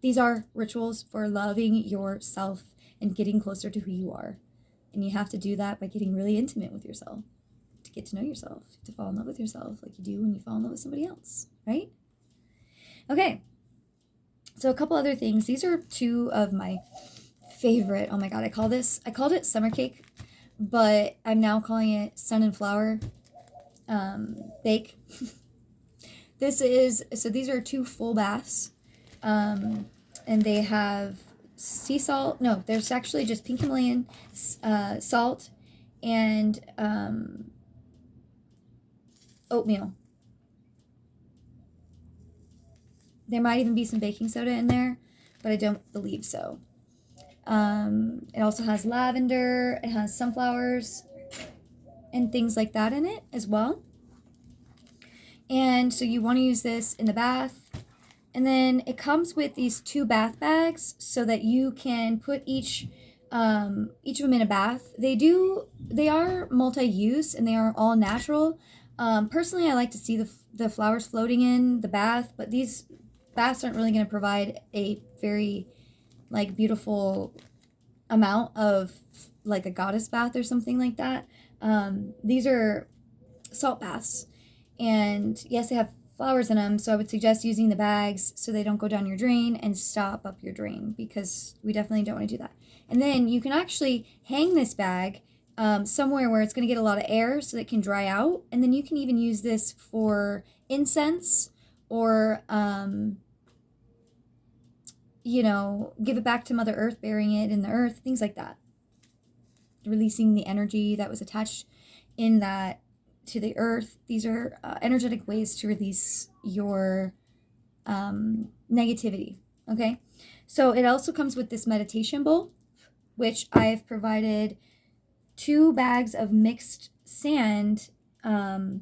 These are rituals for loving yourself and getting closer to who you are. And you have to do that by getting really intimate with yourself, to get to know yourself, to fall in love with yourself like you do when you fall in love with somebody else, right? Okay. So a couple other things. These are two of my favorite. Oh my God, I called it summer cake, but I'm now calling it sun and flower bake. These are 2 full baths, and they have sea salt. No, there's actually just pink Himalayan salt and oatmeal. There might even be some baking soda in there, but I don't believe so. It also has lavender, it has sunflowers and things like that in it as well. And so you want to use this in the bath. And then it comes with these 2 bath bags so that you can put each of them in a bath. They are multi-use and they are all natural. Personally, I like to see the flowers floating in the bath, but these baths aren't really going to provide a very beautiful amount of like a goddess bath or something like that. These are salt baths, and yes, they have flowers in them, so I would suggest using the bags so they don't go down your drain and stop up your drain, because we definitely don't want to do that. And then you can actually hang this bag somewhere where it's going to get a lot of air so that it can dry out, and then you can even use this for incense or give it back to Mother Earth, burying it in the earth, things like that, releasing the energy that was attached in that to the earth. These are energetic ways to release your negativity. Okay, so it also comes with this meditation bowl, which I've provided 2 bags of mixed sand for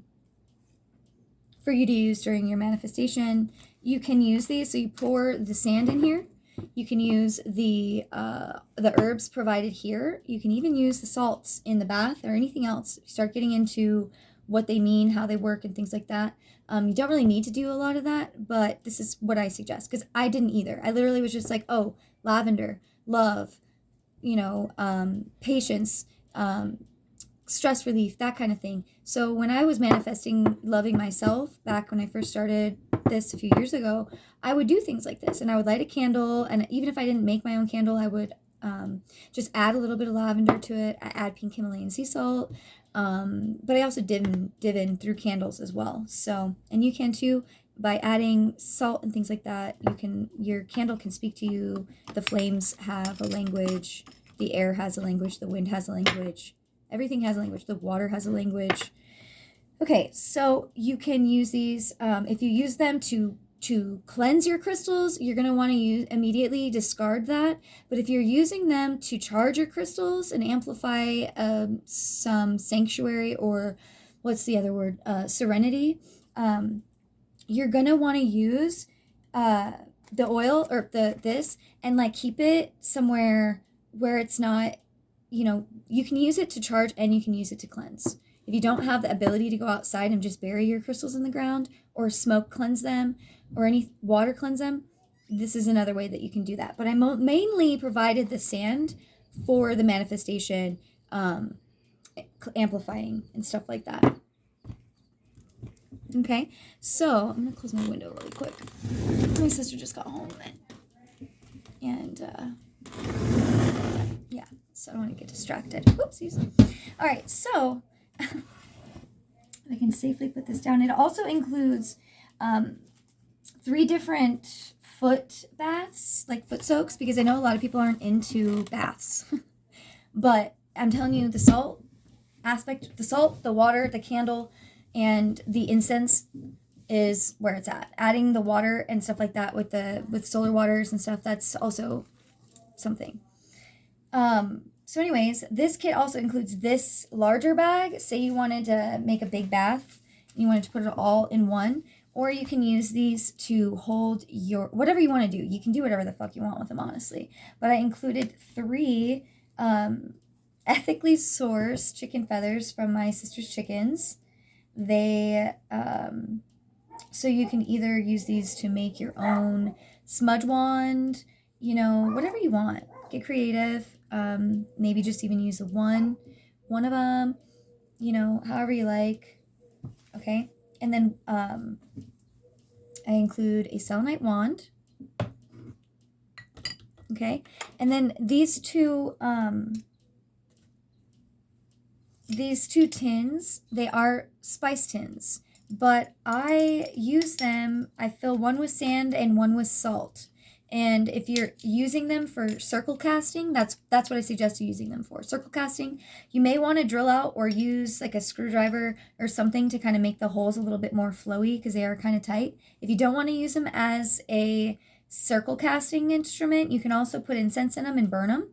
you to use during your manifestation. You can use these, so you pour the sand in here. You can use the herbs provided here. You can even use the salts in the bath or anything else. Start getting into what they mean, how they work, and things like that. You don't really need to do a lot of that, but this is what I suggest, because I didn't either. I literally was just like, oh, lavender, love, patience, stress relief, that kind of thing. So when I was manifesting loving myself back when I first started this a few years ago, I would do things like this, and I would light a candle, and even if I didn't make my own candle, I would just add a little bit of lavender to it. I add pink Himalayan sea salt, but I also div in through candles as well. So, and you can too, by adding salt and things like that. Your candle can speak to you. The flames have a language, the air has a language, the wind has a language, everything has a language, the water has a language. Okay, so you can use these, if you use them to cleanse your crystals, you're going to want to immediately discard that. But if you're using them to charge your crystals and amplify some sanctuary, or what's the other word, serenity, you're going to want to use the oil or this and keep it somewhere where it's not, you can use it to charge and you can use it to cleanse. If you don't have the ability to go outside and just bury your crystals in the ground, or smoke cleanse them, or any water cleanse them, this is another way that you can do that. But I mainly provided the sand for the manifestation, amplifying and stuff like that. Okay, so I'm gonna close my window really quick. My sister just got home, and yeah, so I don't want to get distracted. Whoopsies. All right, so I can safely put this down. It also includes 3 different foot baths, like foot soaks, because I know a lot of people aren't into baths. But I'm telling you, the salt aspect, the salt, the water, the candle, and the incense is where it's at. Adding the water and stuff like that with solar waters and stuff, that's also something. So anyways, this kit also includes this larger bag. Say you wanted to make a big bath and you wanted to put it all in one, or you can use these to hold your, whatever you want to do. You can do whatever the fuck you want with them, honestly. But I included 3 ethically sourced chicken feathers from my sister's chickens. They, so you can either use these to make your own smudge wand, you know, whatever you want. Get creative. Maybe just even use one of them, you know, however you like. Okay. And then, I include a selenite wand. Okay. And then these two tins, they are spice tins, but I use them, I fill one with sand and one with salt. And if you're using them for circle casting, that's what I suggest you using them for. Circle casting, you may want to drill out or use like a screwdriver or something to kind of make the holes a little bit more flowy because they are kind of tight. If you don't want to use them as a circle casting instrument, you can also put incense in them and burn them.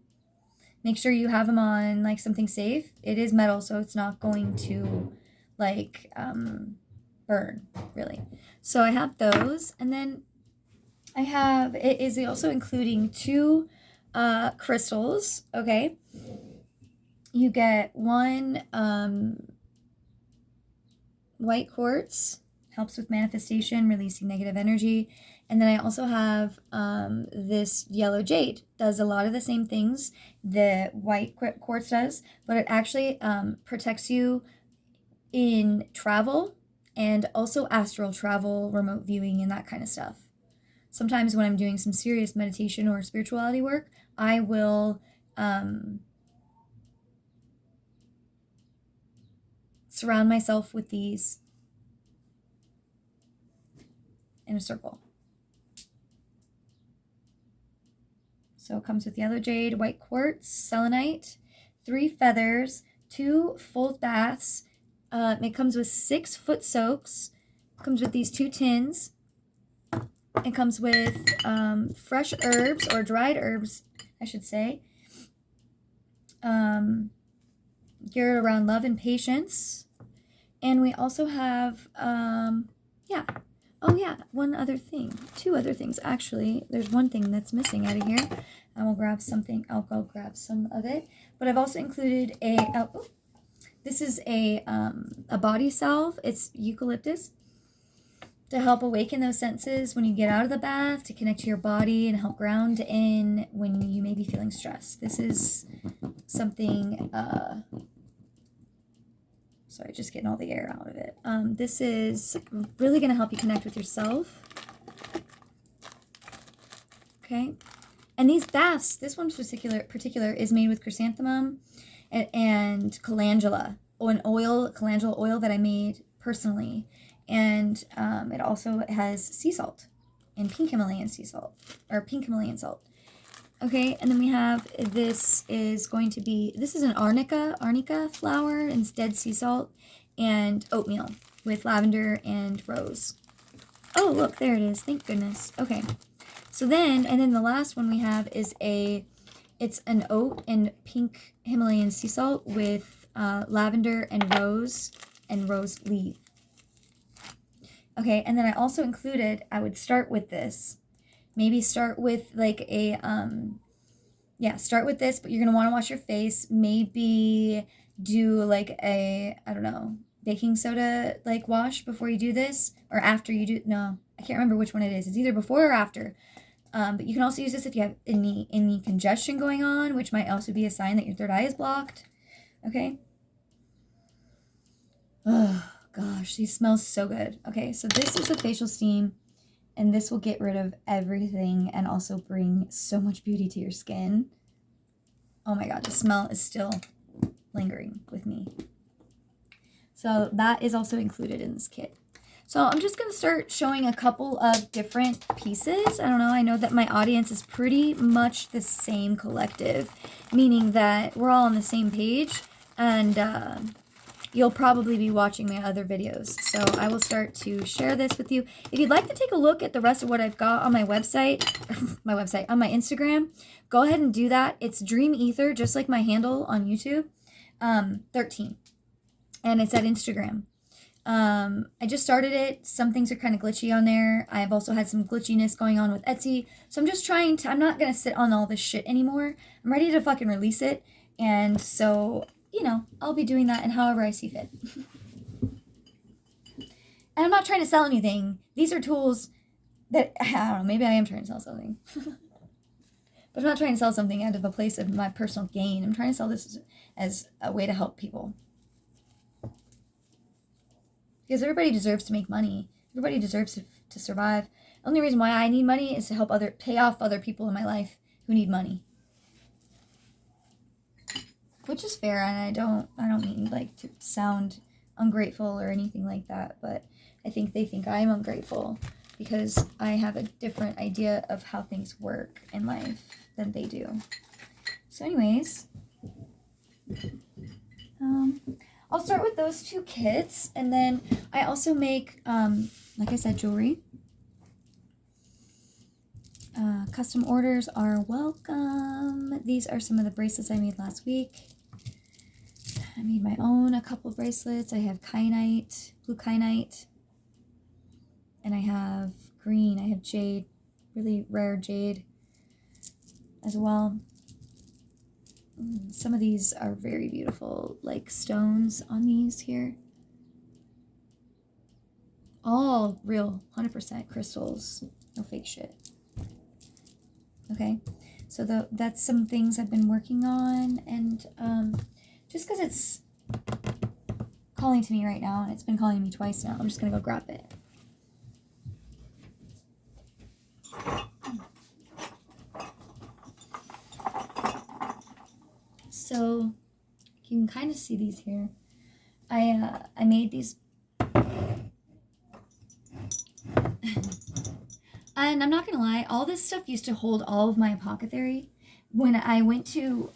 Make sure you have them on like something safe. It is metal, so it's not going to like burn, really. So I have those, and then I have, it is also including 2 crystals, okay? You get 1 white quartz, helps with manifestation, releasing negative energy. And then I also have this yellow jade, does a lot of the same things the white quartz does, but it actually protects you in travel and also astral travel, remote viewing, and that kind of stuff. Sometimes when I'm doing some serious meditation or spirituality work, I will surround myself with these in a circle. So it comes with yellow jade, white quartz, selenite, 3 feathers, 2 full baths. It comes with 6 foot soaks. It comes with these 2 tins. It comes with fresh herbs, or dried herbs, I should say. Geared around love and patience. And we also have, one other thing. 2 other things, actually. There's one thing that's missing out of here. I will grab something. I'll go grab some of it. But I've also included this is a body salve. It's eucalyptus, to help awaken those senses when you get out of the bath, to connect to your body and help ground in when you may be feeling stressed. This is something, sorry, just getting all the air out of it. This is really going to help you connect with yourself. Okay. And these baths, this one particular is made with chrysanthemum and calendula, an oil, calendula oil that I made personally. And it also has sea salt and pink Himalayan sea salt, or pink Himalayan salt. Okay, and then we have, this is an arnica flower, and it's dead sea salt, and oatmeal with lavender and rose. Oh, look, there it is. Thank goodness. Okay, so then the last one we have is it's an oat and pink Himalayan sea salt with lavender and rose leaf. Okay, and then I also included, I would start with this. Maybe start with like a yeah, start with this, but you're going to want to wash your face. Maybe do like a, I don't know, baking soda like wash before you do this, or after you do. No, I can't remember which one it is. It's either before or after. But you can also use this if you have any congestion going on, which might also be a sign that your third eye is blocked. Okay. Oh gosh, these smell so good. Okay, so this is a facial steam, and this will get rid of everything and also bring so much beauty to your skin. Oh my god, the smell is still lingering with me. So that is also included in this kit. So I'm just going to start showing a couple of different pieces. I don't know, I know that my audience is pretty much the same collective, meaning that we're all on the same page, and you'll probably be watching my other videos. So I will start to share this with you. If you'd like to take a look at the rest of what I've got on my website, on my Instagram, go ahead and do that. It's Dream Ether, just like my handle on YouTube, 13. And it's at Instagram. I just started it. Some things are kind of glitchy on there. I've also had some glitchiness going on with Etsy. So I'm just trying to, I'm not going to sit on all this shit anymore. I'm ready to fucking release it. And so, you know, I'll be doing that in however I see fit. And I'm not trying to sell anything. These are tools that, I don't know, maybe I am trying to sell something. But I'm not trying to sell something out of a place of my personal gain. I'm trying to sell this as a way to help people. Because everybody deserves to make money. Everybody deserves to survive. The only reason why I need money is to help pay off other people in my life who need money. Which is fair, and I don't mean like to sound ungrateful or anything like that, but I think they think I'm ungrateful because I have a different idea of how things work in life than they do. So anyways, I'll start with those two kits, and then I also make, like I said, jewelry. Custom orders are welcome. These are some of the bracelets I made last week. I made my own, a couple bracelets. I have kyanite, blue kyanite, and I have green. I have jade, really rare jade as well. Some of these are very beautiful, like stones on these here. All real, 100% crystals, no fake shit. Okay, so that's some things I've been working on, and just because it's calling to me right now, and it's been calling me twice now, I'm just gonna go grab it. So you can kind of see these here. I made these, and I'm not gonna lie, all this stuff used to hold all of my apothecary. When I went to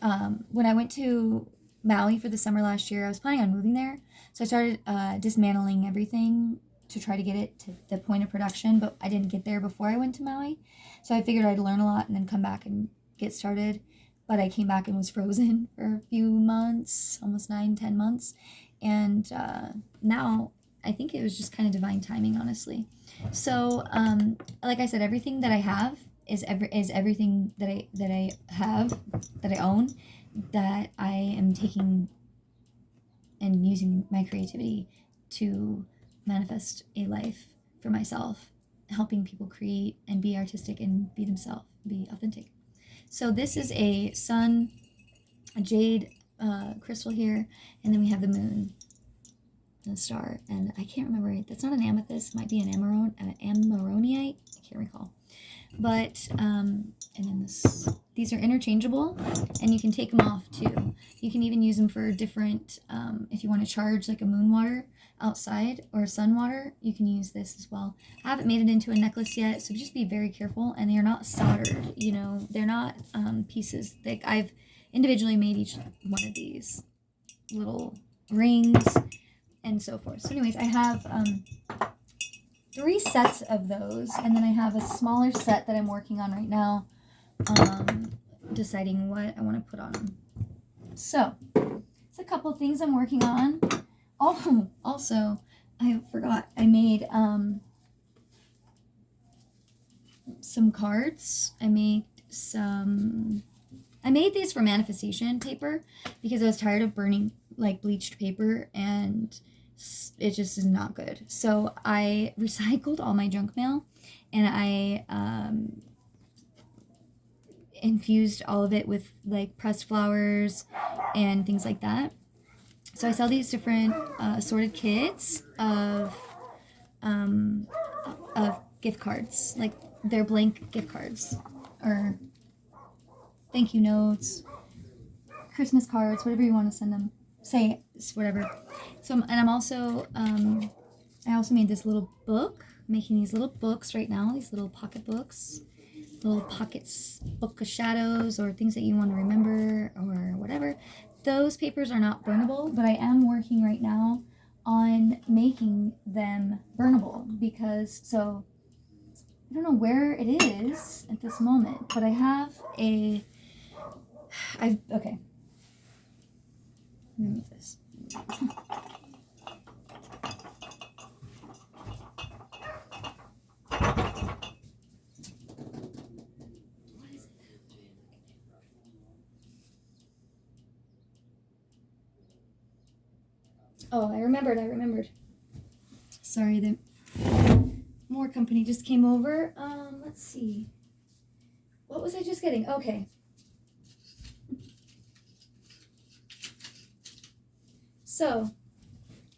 Maui for the summer last year, I was planning on moving there, so I started dismantling everything to try to get it to the point of production, but I didn't get there before I went to Maui, so I figured I'd learn a lot and then come back and get started. But I came back and was frozen for a few months, almost 9-10 months, and now I think it was just kind of divine timing, honestly. So like I said, everything that I have is everything that I have, that I own, that I am taking and using my creativity to manifest a life for myself, helping people create and be artistic and be themselves, be authentic. So this is a sun, a jade crystal here, and then we have the moon and the star, and I can't remember, that's not an amethyst, it might be an amaronite, I can't recall. But and then these are interchangeable, and you can take them off too. You can even use them for different, if you want to charge like a moon water outside or sun water, you can use this as well. I haven't made it into a necklace yet, so just be very careful. And they're not soldered, you know, they're not pieces. Like I've individually made each one of these little rings and so forth. So anyways, I have 3 sets of those, and then I have a smaller set that I'm working on right now, deciding what I want to put on them. So it's a couple things I'm working on. Oh, also, I forgot, I made some cards. I made some I made these for manifestation paper because I was tired of burning like bleached paper and it just is not good. So I recycled all my junk mail and I infused all of it with like pressed flowers and things like that. So I sell these different assorted kits of gift cards, like they're blank gift cards or thank you notes, Christmas cards, whatever you want to send them. Say whatever. So, and I'm also, I also made this little book, making these little books right now, these little pocket books, little pockets, book of shadows, or things that you want to remember, or whatever. Those papers are not burnable, but I am working right now on making them burnable because, so, I don't know where it is at this moment, but I have okay. Let me move this. Oh, I remembered. Sorry, the more company just came over. Let's see. What was I just getting? Okay. So,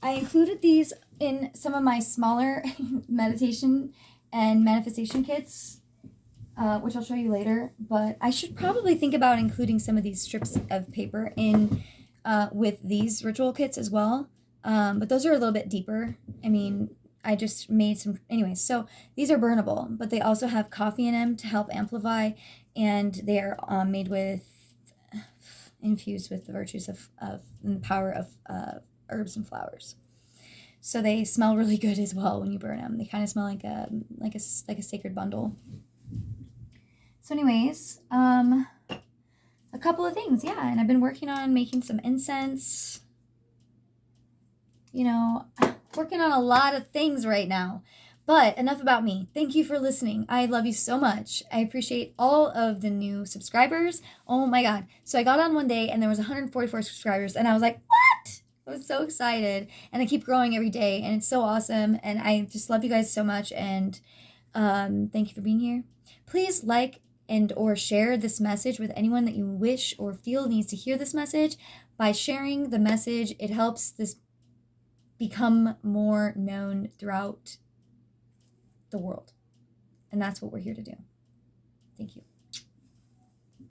I included these in some of my smaller meditation and manifestation kits, which I'll show you later. But I should probably think about including some of these strips of paper in with these ritual kits as well. But those are a little bit deeper. I mean, I just made some, anyways. So these are burnable, but they also have coffee in them to help amplify, and they are made with, infused with the virtues of and the power of herbs and flowers. So they smell really good as well when you burn them. They kind of smell like a sacred bundle. So anyways, a couple of things, yeah. And I've been working on making some incense. You know, working on a lot of things right now. But enough about me. Thank you for listening. I love you so much. I appreciate all of the new subscribers. Oh my God. So I got on one day and there was 144 subscribers and I was like, what? I was so excited. And I keep growing every day and it's so awesome. And I just love you guys so much. And thank you for being here. Please like and or share this message with anyone that you wish or feel needs to hear this message. By sharing the message, it helps this become more known throughout the world. And that's what we're here to do. Thank you.